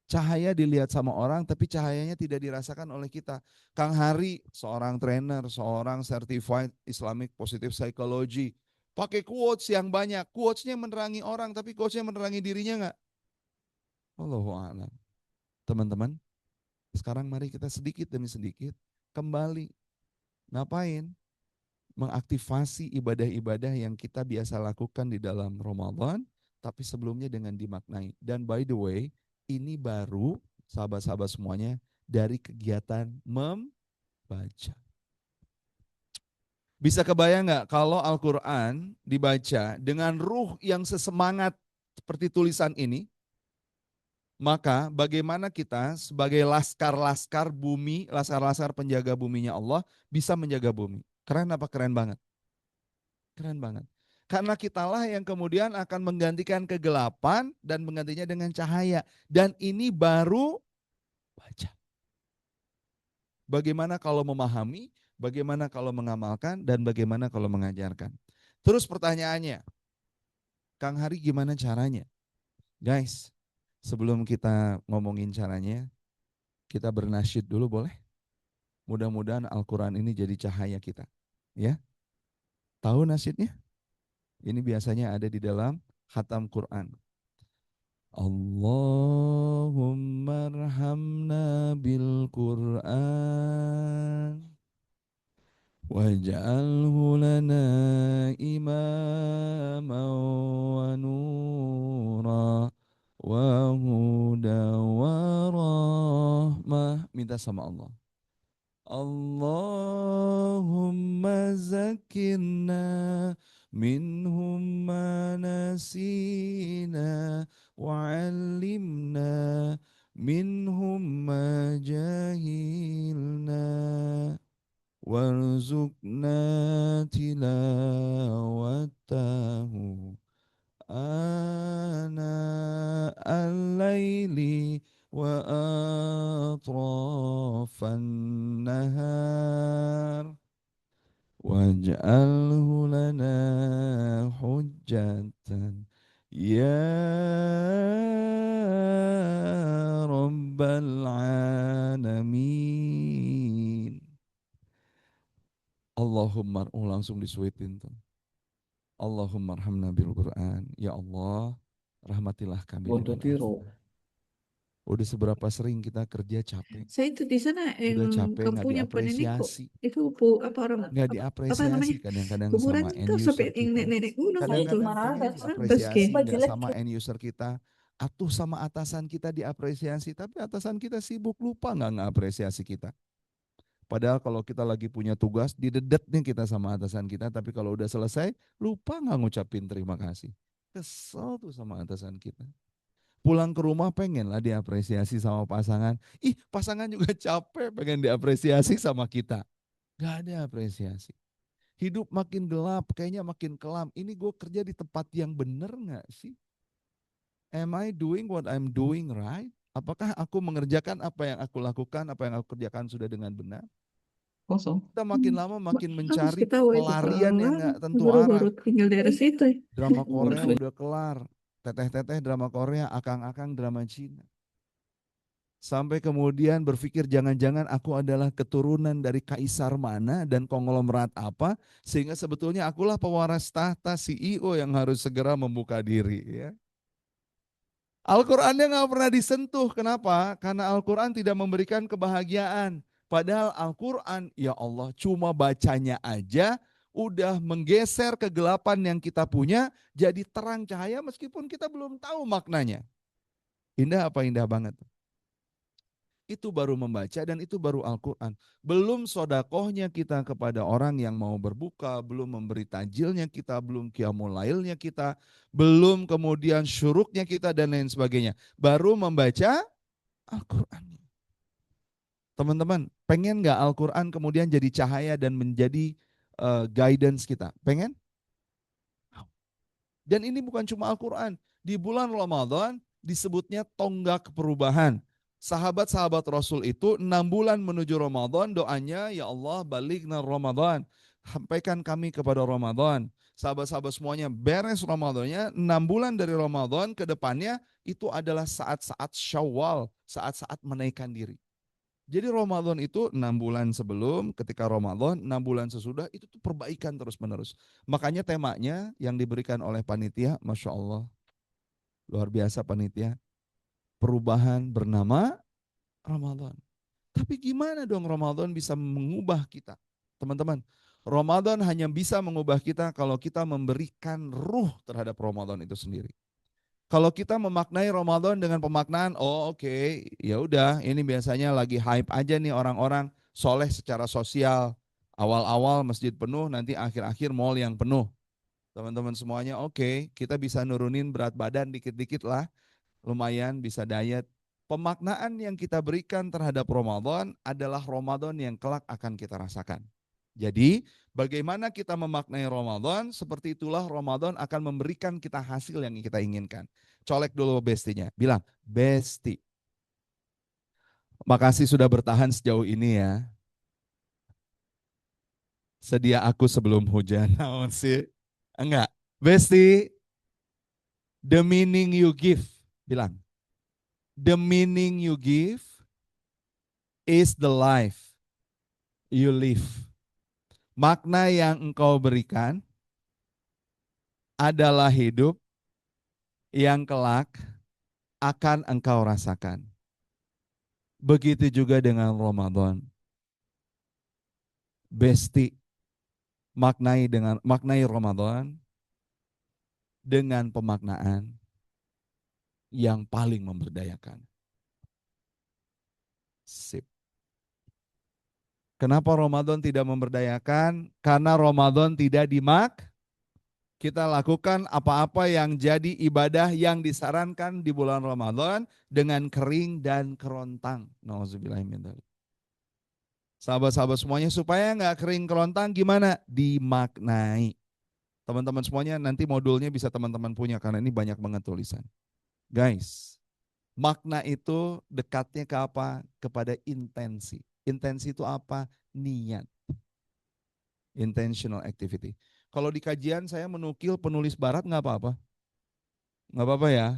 Cahaya dilihat sama orang tapi cahayanya tidak dirasakan oleh kita. Kang Hari, seorang trainer, seorang certified Islamic Positive Psychology, pakai quotes yang banyak. Quotesnya menerangi orang tapi quotesnya menerangi dirinya enggak? Allahu a'lam. Teman-teman, sekarang mari kita sedikit demi sedikit kembali. Ngapain? Mengaktifasi ibadah-ibadah yang kita biasa lakukan di dalam Ramadan, tapi sebelumnya dengan dimaknai. Dan by the way, ini baru sahabat-sahabat semuanya dari kegiatan membaca. Bisa kebayang nggak kalau Al-Quran dibaca dengan ruh yang sesemangat seperti tulisan ini? Maka bagaimana kita sebagai laskar-laskar bumi, laskar-laskar penjaga buminya Allah bisa menjaga bumi? Keren apa keren banget? Keren banget. Karena kitalah yang kemudian akan menggantikan kegelapan dan menggantinya dengan cahaya. Dan ini baru baca. Bagaimana kalau memahami, bagaimana kalau mengamalkan, dan bagaimana kalau mengajarkan. Terus pertanyaannya, Kang Hari gimana caranya? Guys, sebelum kita ngomongin caranya, kita bernasyid dulu boleh? Mudah-mudahan Al-Quran ini jadi cahaya kita. Ya, tahu nasyidnya? Ini biasanya ada di dalam khatam Quran. Allahumma arhamna bil Quran waj'alhu lana imama wa nura wa huda wa rahmah. Minta sama Allah. Allahumma zakirna minhum ma nasina wa 'allimna minhum ma jahilna warzuqna tilawatahu ana al-laili wa atrafan nahar waj'alhu lana hujjatan ya rabbal alamin. Allahumma langsung disuitin tuh. Allahumma arhamna bil Quran. Ya Allah, rahmatilah kami dengan Al-Quran. Udah seberapa sering kita kerja capek. Saya itu di sana Udah yang capek nggak kampungnya Pak Nenekku. diapresiasi. Itu apa orang Nggak apa namanya? diapresiasi kadang-kadang Kuburan sama end itu sampai user yang kita. nenek-nenek gunung itu. Kadang-kadang pengen Pantes ke. diapresiasi nggak sama end user kita. Atau sama atasan kita diapresiasi. Tapi atasan kita sibuk lupa nggak ngapresiasi kita. Padahal kalau kita lagi punya tugas, didedet nih kita sama atasan kita. Tapi kalau udah selesai, lupa nggak ngucapin terima kasih. Kesel tuh sama atasan kita. Pulang ke rumah pengen lah diapresiasi sama pasangan. Ih, pasangan juga capek pengen diapresiasi sama kita. Gak ada apresiasi. Hidup makin gelap, kayaknya makin kelam. Ini gue kerja di tempat yang bener gak sih? Am I doing what I'm doing right? Apakah aku mengerjakan apa yang aku lakukan, apa yang aku kerjakan sudah dengan benar? Kosong. Kita makin lama makin Harus mencari ketawa itu pelarian yang gak tentu baru-baru arah. tinggal daerah situ. Drama Korea udah kelar. Teteh-teteh drama Korea, akang-akang drama Cina. Sampai kemudian berpikir jangan-jangan aku adalah keturunan dari kaisar mana dan konglomerat apa. Sehingga sebetulnya akulah pewaris tahta CEO yang harus segera membuka diri. Ya. Al-Qurannya nggak pernah disentuh. Kenapa? Karena Al-Quran tidak memberikan kebahagiaan. Padahal Al-Quran, ya Allah, cuma bacanya aja udah menggeser kegelapan yang kita punya jadi terang cahaya meskipun kita belum tahu maknanya. Indah apa indah banget? Itu baru membaca dan itu baru Al-Quran. Belum sodakohnya kita kepada orang yang mau berbuka, belum memberi tajilnya kita, belum qiyamul lailnya kita, belum kemudian syuruknya kita dan lain sebagainya. Baru membaca Al-Quran. Teman-teman, pengen gak Al-Quran kemudian jadi cahaya dan menjadi guidance kita? Pengen? Dan ini bukan cuma Al-Quran. Di bulan Ramadan disebutnya tonggak perubahan. Sahabat-sahabat Rasul itu 6 bulan menuju Ramadan doanya, ya Allah balikna Ramadan. Sampaikan kami kepada Ramadan. Sahabat-sahabat semuanya beres Ramadannya, 6 bulan dari Ramadan ke depannya itu adalah saat-saat Syawal, saat-saat menaikkan diri. Jadi Ramadan itu 6 bulan sebelum, ketika Ramadan, 6 bulan sesudah, itu tuh perbaikan terus menerus. Makanya temanya yang diberikan oleh panitia, Masya Allah, luar biasa panitia, perubahan bernama Ramadan. Tapi gimana dong Ramadan bisa mengubah kita? Teman-teman, Ramadan hanya bisa mengubah kita kalau kita memberikan ruh terhadap Ramadan itu sendiri. Kalau kita memaknai Ramadan dengan pemaknaan, oh oke, ya udah, ini biasanya lagi hype aja nih orang-orang soleh secara sosial. Awal-awal masjid penuh, nanti akhir-akhir mall yang penuh. Teman-teman semuanya oke, kita bisa nurunin berat badan dikit-dikit lah, lumayan bisa diet. Pemaknaan yang kita berikan terhadap Ramadan adalah Ramadan yang kelak akan kita rasakan. Jadi bagaimana kita memaknai Ramadan, seperti itulah Ramadan akan memberikan kita hasil yang kita inginkan. Colek dulu bestinya, bilang, besti, makasih sudah bertahan sejauh ini ya. Sedia aku sebelum hujan. Naon sih? Enggak. Besti, the meaning you give. Bilang, the meaning you give is the life you live. Makna yang engkau berikan adalah hidup yang kelak akan engkau rasakan. Begitu juga dengan Ramadan. Besti, maknai Ramadan dengan pemaknaan yang paling memberdayakan. Sip. Kenapa Ramadan tidak memberdayakan? Karena Ramadan tidak kita lakukan apa-apa yang jadi ibadah yang disarankan di bulan Ramadan dengan kering dan kerontang. Nauzubillahimindzalik. Sahabat-sahabat semuanya, supaya nggak kering kerontang gimana? Dimaknai. Teman-teman semuanya nanti modulnya bisa teman-teman punya karena ini banyak banget tulisan. Guys, makna itu dekatnya ke apa? Kepada intensi. Intensi itu apa? Niat. Intentional activity. Kalau di kajian saya menukil penulis barat nggak apa-apa. Nggak apa-apa ya.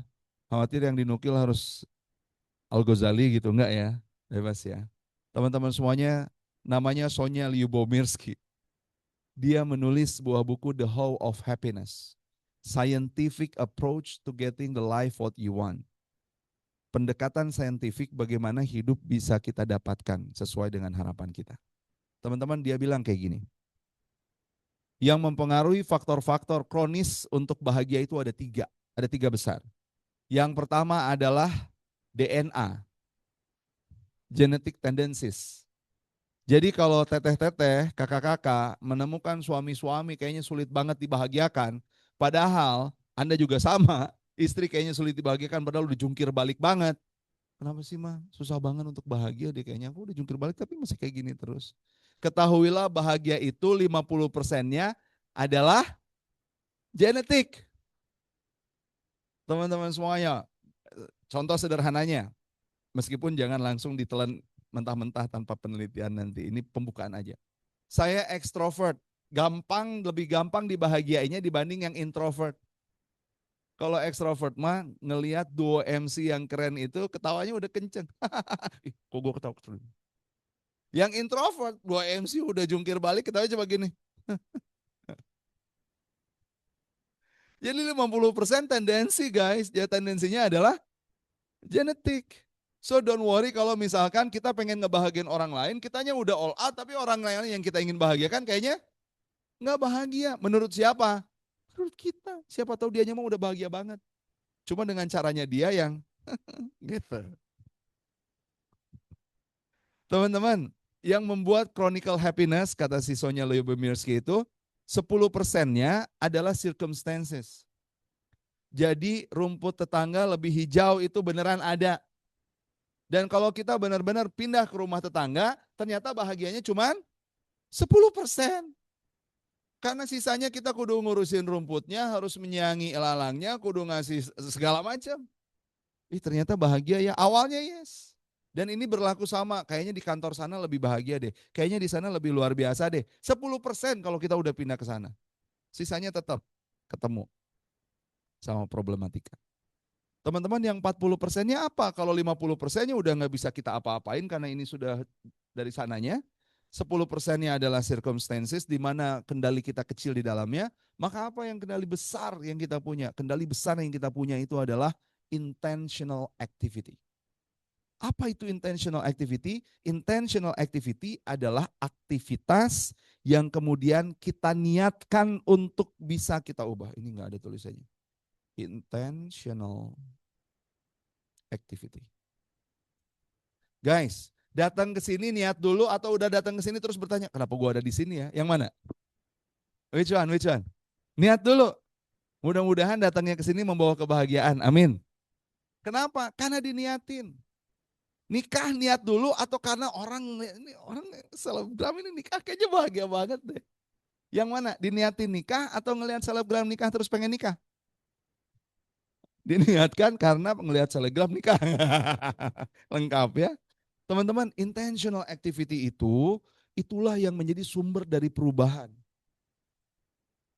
Khawatir yang dinukil harus Al-Ghazali gitu, enggak ya? Bebas ya. Teman-teman semuanya, namanya Sonia Lyubomirsky. Dia menulis sebuah buku The How of Happiness. Scientific approach to getting the life what you want. Pendekatan saintifik bagaimana hidup bisa kita dapatkan sesuai dengan harapan kita. Teman-teman, dia bilang kayak gini. Yang mempengaruhi faktor-faktor kronis untuk bahagia itu ada tiga. Ada tiga besar. Yang pertama adalah DNA. Genetic tendencies. Jadi kalau teteh-teteh, kakak-kakak menemukan suami-suami kayaknya sulit banget dibahagiakan. Padahal Anda juga sama, istri kayaknya sulit dibahagiakan padahal udah jungkir balik banget. Kenapa sih mah susah banget untuk bahagia deh kayaknya aku udah jungkir balik tapi masih kayak gini terus. Ketahuilah bahagia itu 50%-nya adalah genetik. Teman-teman semuanya, contoh sederhananya, meskipun jangan langsung ditelan mentah-mentah tanpa penelitian nanti, ini pembukaan aja. Saya ekstrovert, lebih gampang dibahagiainya dibanding yang introvert. Kalau ekstrovert mah ngelihat duo MC yang keren itu ketawanya udah kenceng. Kok gue ketawa terus. Yang introvert, dua MC udah jungkir balik, kita coba gini. Jadi 50% tendensi guys, ya tendensinya adalah genetik. So don't worry kalau misalkan kita pengen ngebahagiain orang lain, kitanya udah all out, tapi orang lain yang kita ingin bahagiakan kayaknya nggak bahagia. Menurut siapa? Menurut kita. Siapa tahu dianya mau udah bahagia banget. Cuma dengan caranya dia yang gitu. Teman-teman, yang membuat chronicle happiness, kata si Sonia Lyubomirsky itu, 10%-nya adalah circumstances. Jadi rumput tetangga lebih hijau itu beneran ada. Dan kalau kita benar-benar pindah ke rumah tetangga, ternyata bahagianya cuma 10%. Karena sisanya kita kudu ngurusin rumputnya, harus menyayangi elalangnya, kudu ngasih segala macam. Ternyata bahagia ya, awalnya yes. Dan ini berlaku sama, kayaknya di kantor sana lebih bahagia deh. Kayaknya di sana lebih luar biasa deh. 10% kalau kita udah pindah ke sana. Sisanya tetap ketemu sama problematika. Teman-teman yang 40%-nya apa? Kalau 50%-nya udah nggak bisa kita apa-apain karena ini sudah dari sananya. 10%-nya adalah circumstances di mana kendali kita kecil di dalamnya. Maka apa yang kendali besar yang kita punya? Kendali besar yang kita punya itu adalah intentional activity. Apa itu intentional activity? Intentional activity adalah aktivitas yang kemudian kita niatkan untuk bisa kita ubah. Ini enggak ada tulisannya. Intentional activity. Guys, datang ke sini niat dulu atau udah datang ke sini terus bertanya, kenapa gua ada di sini ya? Yang mana? Which one? Which one? Niat dulu. Mudah-mudahan datangnya ke sini membawa kebahagiaan. Amin. Kenapa? Karena diniatin. Nikah niat dulu atau karena orang selebgram ini nikah kayaknya bahagia banget deh. Yang mana? Diniatin nikah atau ngelihat selebgram nikah terus pengen nikah? Diniatkan karena ngelihat selebgram nikah. Lengkap ya. Teman-teman, intentional activity itulah yang menjadi sumber dari perubahan.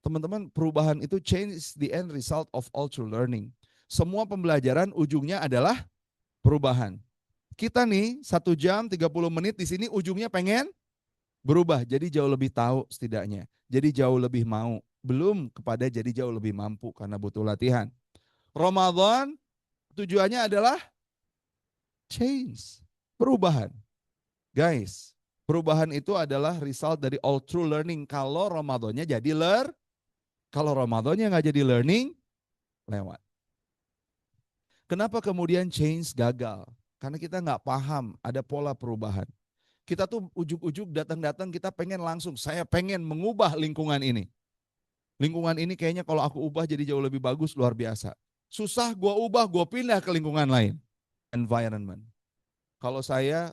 Teman-teman, perubahan itu change is the end result of all true learning. Semua pembelajaran ujungnya adalah perubahan. Kita nih 1 jam 30 menit di sini ujungnya pengen berubah. Jadi jauh lebih tahu setidaknya. Jadi jauh lebih mau. Belum kepada jadi jauh lebih mampu karena butuh latihan. Ramadan tujuannya adalah change. Perubahan. Guys, perubahan itu adalah result dari all true learning. Kalau Ramadannya jadi kalau Ramadannya nggak jadi learning, lewat. Kenapa kemudian change gagal? Karena kita nggak paham ada pola perubahan. Kita tuh ujuk-ujuk datang-datang kita pengen langsung, saya pengen mengubah lingkungan ini. Lingkungan ini kayaknya kalau aku ubah jadi jauh lebih bagus, luar biasa. Susah gue ubah, gue pindah ke lingkungan lain. Environment. Kalau saya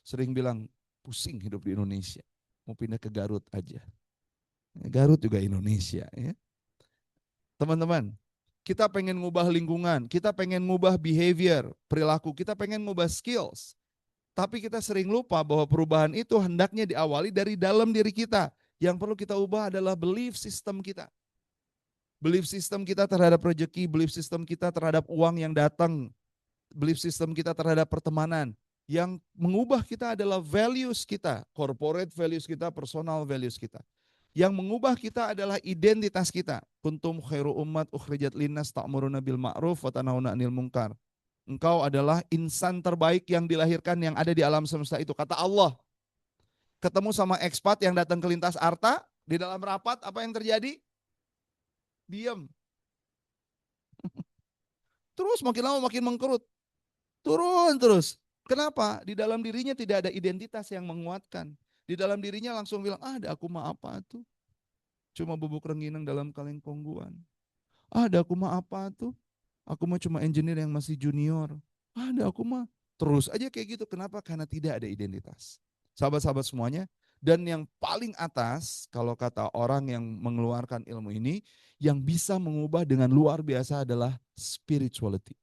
sering bilang pusing hidup di Indonesia. Mau pindah ke Garut aja. Garut juga Indonesia. Ya. Teman-teman, kita pengen ngubah lingkungan, kita pengen ngubah behavior, perilaku, kita pengen ngubah skills. Tapi kita sering lupa bahwa perubahan itu hendaknya diawali dari dalam diri kita. Yang perlu kita ubah adalah belief system kita. Belief system kita terhadap rezeki, belief system kita terhadap uang yang datang, belief system kita terhadap pertemanan. Yang mengubah kita adalah values kita, corporate values kita, personal values kita. Yang mengubah kita adalah identitas kita. Kuntum khairu ummat ukhrijat linnas ta'muruna bil ma'ruf wa tanhauna 'anil munkar. Engkau adalah insan terbaik yang dilahirkan yang ada di alam semesta itu. Kata Allah. Ketemu sama ekspat yang datang ke lintas arta, di dalam rapat apa yang terjadi? Diam. Terus makin lama makin mengkerut. Turun terus. Kenapa? Di dalam dirinya tidak ada identitas yang menguatkan. Di dalam dirinya langsung bilang, ada aku mah apa tuh? Cuma bubuk rengginang dalam kaleng kongguan. Ada aku mah apa tuh? Aku mah cuma engineer yang masih junior. Ada aku mah. Terus aja kayak gitu. Kenapa? Karena tidak ada identitas. Sahabat-sahabat semuanya. Dan yang paling atas, kalau kata orang yang mengeluarkan ilmu ini, yang bisa mengubah dengan luar biasa adalah spirituality.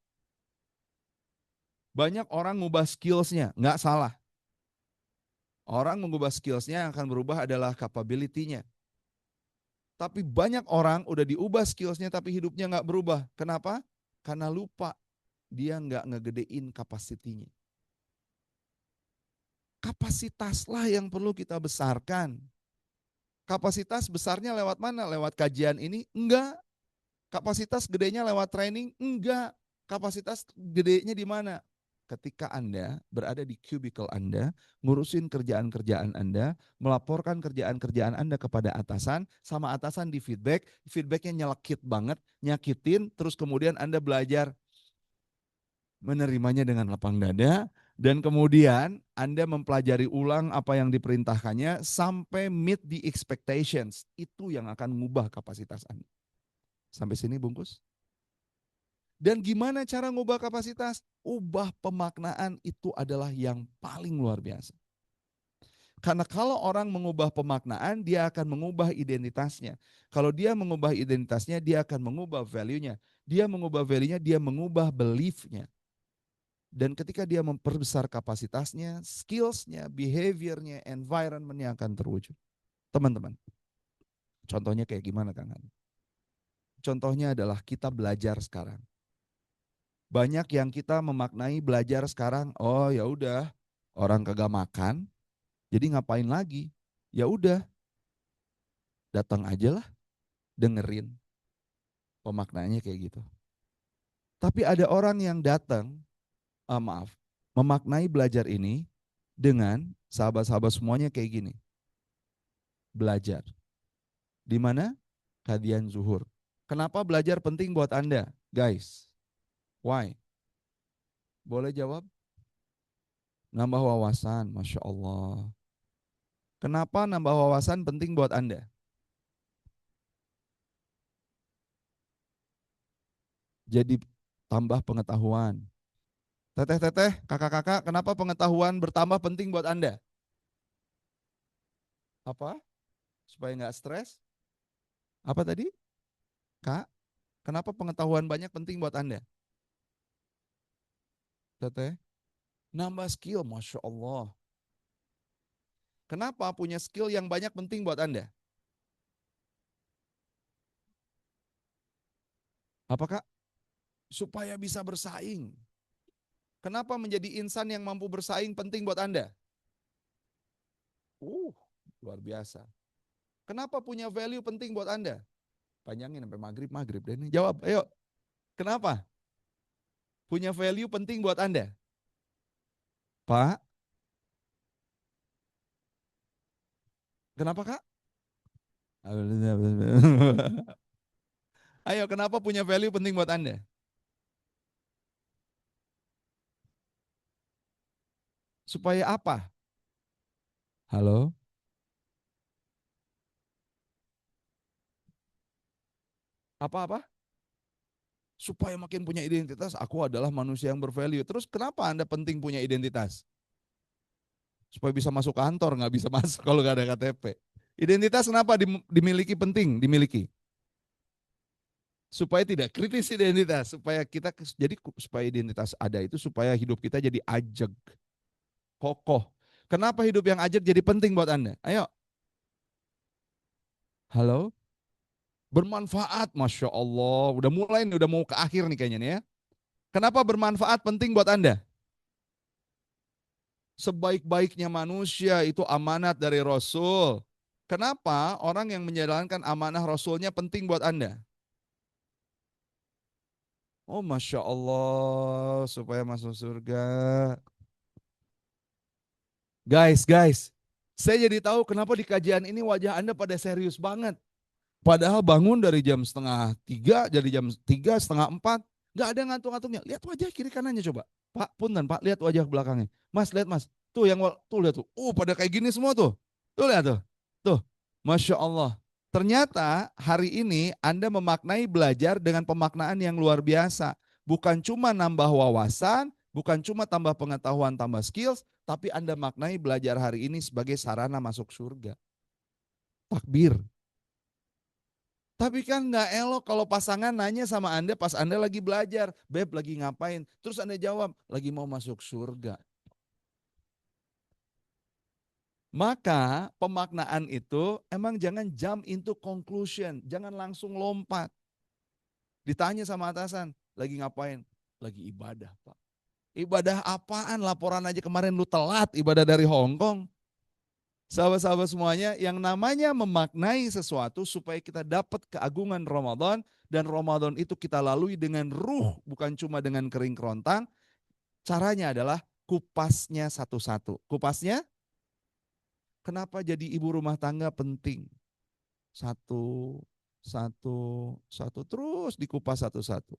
Banyak orang ngubah skillsnya, nggak salah. Orang mengubah skillsnya yang akan berubah adalah capability-nya. Tapi banyak orang udah diubah skillsnya tapi hidupnya nggak berubah. Kenapa? Karena lupa dia nggak ngegedein kapasitinya. Kapasitaslah yang perlu kita besarkan. Kapasitas besarnya lewat mana? Lewat kajian ini? Enggak. Kapasitas gedenya lewat training? Enggak. Kapasitas gedenya di mana? Ketika Anda berada di cubicle Anda, ngurusin kerjaan-kerjaan Anda, melaporkan kerjaan-kerjaan Anda kepada atasan, sama atasan di feedback, feedbacknya nyelekit banget, nyakitin, terus kemudian Anda belajar menerimanya dengan lapang dada, dan kemudian Anda mempelajari ulang apa yang diperintahkannya sampai meet the expectations. Itu yang akan mengubah kapasitas Anda. Sampai sini bungkus? Dan gimana cara ngubah kapasitas? Ubah pemaknaan itu adalah yang paling luar biasa. Karena kalau orang mengubah pemaknaan, dia akan mengubah identitasnya. Kalau dia mengubah identitasnya, dia akan mengubah value-nya. Dia mengubah value-nya, dia mengubah belief-nya. Dan ketika dia memperbesar kapasitasnya, skills-nya, behavior-nya, environment-nya akan terwujud. Teman-teman, contohnya kayak gimana Kang Han? Contohnya adalah kita belajar sekarang. Banyak yang kita memaknai belajar sekarang, oh ya udah, orang kagak makan, jadi ngapain lagi? Ya udah, datang aja lah, dengerin. Pemaknanya kayak gitu. Tapi ada orang yang datang, memaknai belajar ini dengan sahabat-sahabat semuanya kayak gini. Belajar. Di mana? Kajian zuhur. Kenapa belajar penting buat Anda? Guys, why? Boleh jawab? Nambah wawasan, Masya Allah. Kenapa nambah wawasan penting buat Anda? Jadi tambah pengetahuan. Teteh-teteh, kakak-kakak, kenapa pengetahuan bertambah penting buat Anda? Apa? Supaya nggak stres? Apa tadi? Kak, kenapa pengetahuan banyak penting buat Anda? Teteh, nambah skill, Masya Allah. Kenapa punya skill yang banyak penting buat Anda? Apakah supaya bisa bersaing? Kenapa menjadi insan yang mampu bersaing penting buat Anda? Luar biasa. Kenapa punya value penting buat Anda? Panjangin sampai maghrib deh ini. Jawab, ayo. Kenapa? Punya value penting buat Anda? Pak? Kenapa Kak? Ayo, kenapa punya value penting buat Anda? Supaya apa? Halo? Apa-apa? Supaya makin punya identitas, aku adalah manusia yang bervalue. Terus kenapa Anda penting punya identitas? Supaya bisa masuk kantor, nggak bisa masuk kalau nggak ada KTP. Identitas kenapa dimiliki penting, dimiliki? Supaya tidak kritis identitas, supaya kita jadi supaya identitas ada itu supaya hidup kita jadi ajeg, kokoh. Kenapa hidup yang ajeg jadi penting buat Anda? Ayo. Halo? Bermanfaat, Masya Allah. Udah mulai nih, udah mau ke akhir nih kayaknya nih ya. Kenapa bermanfaat penting buat Anda? Sebaik-baiknya manusia itu amanat dari Rasul. Kenapa orang yang menjalankan amanah Rasulnya penting buat Anda? Oh Masya Allah, supaya masuk surga. Guys, saya jadi tahu kenapa di kajian ini wajah Anda pada serius banget. Padahal bangun dari jam setengah 3, jadi jam 3, setengah 4, nggak ada ngantuk-ngantuknya. Lihat wajah kiri kanannya coba. Pak, punten Pak, lihat wajah belakangnya. Mas, lihat Mas. Tuh yang, tuh lihat tuh. Pada kayak gini semua tuh. Tuh lihat tuh. Tuh, Masya Allah. Ternyata hari ini Anda memaknai belajar dengan pemaknaan yang luar biasa. Bukan cuma nambah wawasan, bukan cuma tambah pengetahuan, tambah skills, tapi Anda maknai belajar hari ini sebagai sarana masuk surga. Takbir. Tapi kan nggak elok kalau pasangan nanya sama Anda pas Anda lagi belajar, Beb lagi ngapain? Terus Anda jawab, lagi mau masuk surga. Maka pemaknaan itu emang jangan jump into conclusion, jangan langsung lompat. Ditanya sama atasan, lagi ngapain? Lagi ibadah Pak. Ibadah apaan? Laporan aja kemarin lu telat ibadah dari Hong Kong. Sahabat-sahabat semuanya, yang namanya memaknai sesuatu supaya kita dapat keagungan Ramadan, dan Ramadan itu kita lalui dengan ruh, bukan cuma dengan kering kerontang. Caranya adalah kupasnya satu-satu. Kupasnya, kenapa jadi ibu rumah tangga penting? Satu, satu, satu, terus dikupas satu-satu.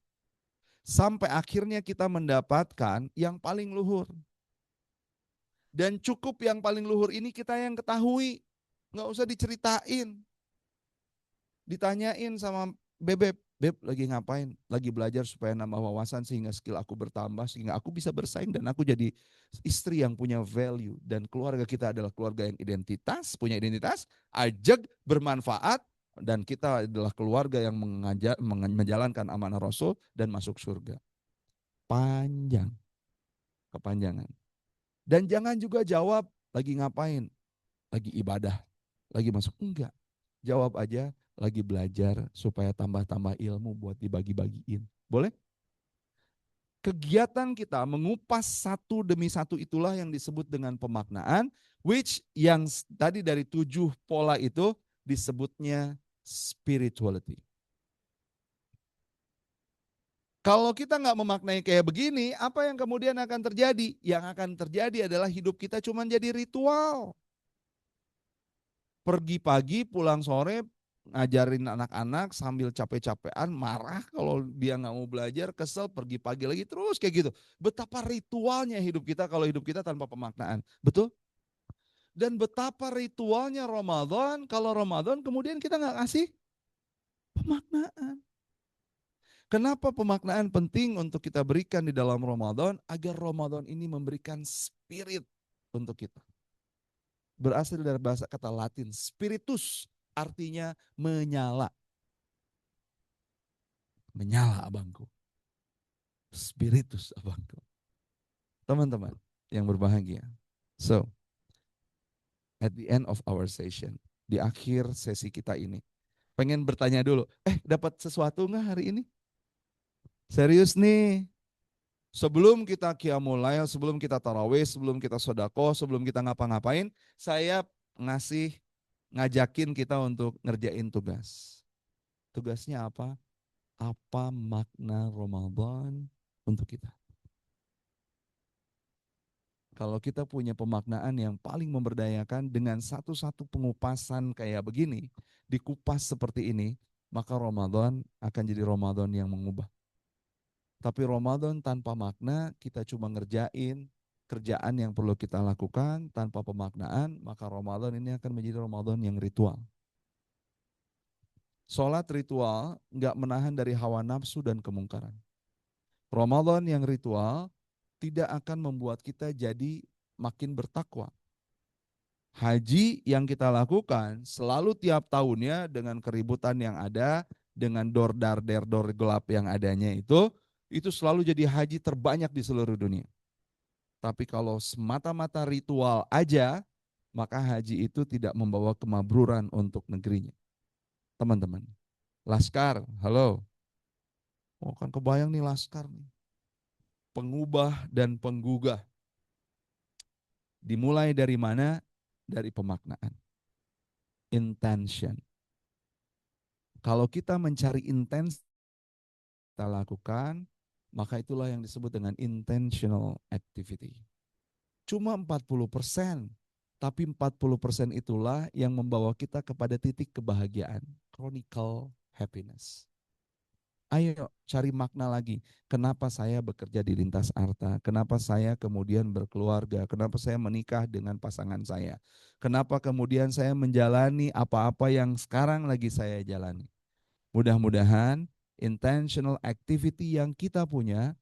Sampai akhirnya kita mendapatkan yang paling luhur. Dan cukup yang paling luhur ini kita yang ketahui. Nggak usah diceritain. Ditanyain sama Beb lagi ngapain? Lagi belajar supaya nambah wawasan sehingga skill aku bertambah, sehingga aku bisa bersaing dan aku jadi istri yang punya value. Dan keluarga kita adalah keluarga yang punya identitas, ajak, bermanfaat, dan kita adalah keluarga yang menjalankan amanah Rasul dan masuk surga. Panjang, kepanjangan. Dan jangan juga jawab lagi ngapain, lagi ibadah, lagi masuk, enggak. Jawab aja, lagi belajar supaya tambah-tambah ilmu buat dibagi-bagiin. Boleh? Kegiatan kita mengupas satu demi satu itulah yang disebut dengan pemaknaan, which yang tadi dari 7 pola itu disebutnya spirituality. Kalau kita nggak memaknai kayak begini, apa yang kemudian akan terjadi? Yang akan terjadi adalah hidup kita cuma jadi ritual. Pergi pagi, pulang sore, ngajarin anak-anak sambil capek-capean, marah kalau dia nggak mau belajar, kesel, pergi pagi lagi, terus kayak gitu. Betapa ritualnya hidup kita kalau hidup kita tanpa pemaknaan. Betul? Dan betapa ritualnya Ramadan kalau Ramadan kemudian kita nggak kasih pemaknaan. Kenapa pemaknaan penting untuk kita berikan di dalam Ramadan? Agar Ramadan ini memberikan spirit untuk kita. Berasal dari bahasa kata Latin, spiritus, artinya menyala. Menyala abangku. Spiritus abangku. Teman-teman yang berbahagia. So, at the end of our session, di akhir sesi kita ini, pengen bertanya dulu, dapat sesuatu nggak hari ini? Serius nih, sebelum kita qiyamul lail, sebelum kita tarawih, sebelum kita sodako, sebelum kita ngapa-ngapain, saya ngajakin kita untuk ngerjain tugas. Tugasnya apa? Apa makna Ramadan untuk kita? Kalau kita punya pemaknaan yang paling memberdayakan dengan satu-satu pengupasan kayak begini, dikupas seperti ini, maka Ramadan akan jadi Ramadan yang mengubah. Tapi Ramadan tanpa makna, kita cuma ngerjain kerjaan yang perlu kita lakukan tanpa pemaknaan, maka Ramadan ini akan menjadi Ramadan yang ritual. Sholat ritual nggak menahan dari hawa nafsu dan kemungkaran. Ramadan yang ritual tidak akan membuat kita jadi makin bertakwa. Haji yang kita lakukan selalu tiap tahunnya dengan keributan yang ada, dengan dor-dar der-dor gelap yang adanya itu selalu jadi haji terbanyak di seluruh dunia. Tapi kalau semata-mata ritual aja, maka haji itu tidak membawa kemabruran untuk negerinya. Teman-teman, Laskar, halo. Oh kan kebayang nih Laskar nih. Pengubah dan penggugah. Dimulai dari mana? Dari pemaknaan. Intention. Kalau kita mencari intensi kita lakukan, maka itulah yang disebut dengan intentional activity. Cuma 40%, tapi 40% itulah yang membawa kita kepada titik kebahagiaan, chronicle happiness. Ayo cari makna lagi. Kenapa saya bekerja di Lintas Arta? Kenapa saya kemudian berkeluarga? Kenapa saya menikah dengan pasangan saya? Kenapa kemudian saya menjalani apa-apa yang sekarang lagi saya jalani? Mudah-mudahan intentional activity yang kita punya,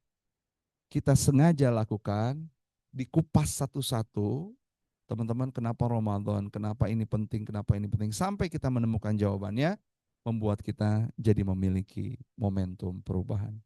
kita sengaja lakukan, dikupas satu-satu. Teman-teman, kenapa Ramadan? Kenapa ini penting? Kenapa ini penting? Sampai kita menemukan jawabannya, membuat kita jadi memiliki momentum perubahan.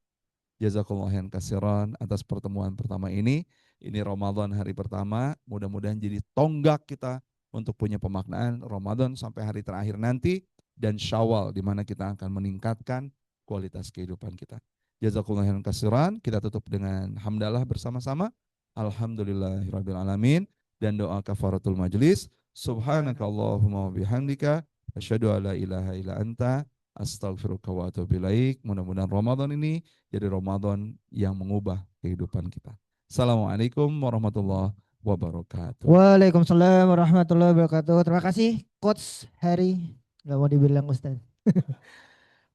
Jazakallahu khairan katsiran atas pertemuan pertama ini. Ini Ramadan hari pertama, mudah-mudahan jadi tonggak kita untuk punya pemaknaan Ramadan sampai hari terakhir nanti, dan Syawal di mana kita akan meningkatkan kualitas kehidupan kita. Jazakallahu khairan katsiran. Kita tutup dengan hamdalah bersama-sama. Alhamdulillahirabbil alamin, dan doa kafaratul majelis. Subhanakallahumma wabihamdika asyhadu alla ilaha illa anta astaghfiruka wa atubu ilaik. Mudah-mudahan Ramadan ini jadi Ramadan yang mengubah kehidupan kita. Assalamualaikum warahmatullahi wabarakatuh. Waalaikumsalam warahmatullahi wabarakatuh. Terima kasih Coach Harry. Gak mau dibilang Ustaz.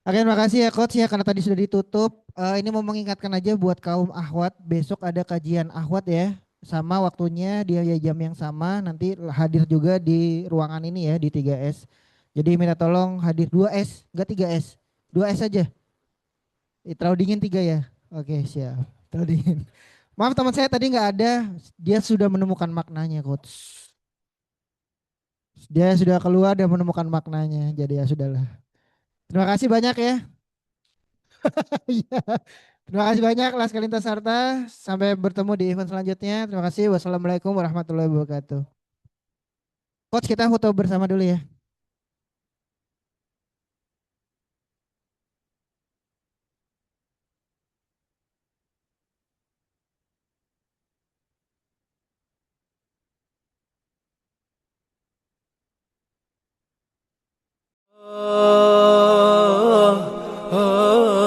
Oke, terima kasih ya Coach ya, karena tadi sudah ditutup. Ini mau mengingatkan aja buat kaum akhwat, besok ada kajian akhwat ya. Sama waktunya di jam yang sama, nanti hadir juga di ruangan ini ya, di 3S. Jadi minta tolong hadir 2S, enggak 3S. 2S aja. Terlalu dingin 3 ya. Oke, siap. Terlalu dingin. Maaf teman saya tadi nggak ada, dia sudah menemukan maknanya Coach. Dia sudah keluar dan menemukan maknanya, jadi ya sudahlah. Terima kasih banyak ya. Iya. Terima kasih banyak Laskar Lintas Sarta. Sampai bertemu di event selanjutnya. Terima kasih. Wassalamualaikum warahmatullahi wabarakatuh. Coach, kita foto bersama dulu ya. ah, ah.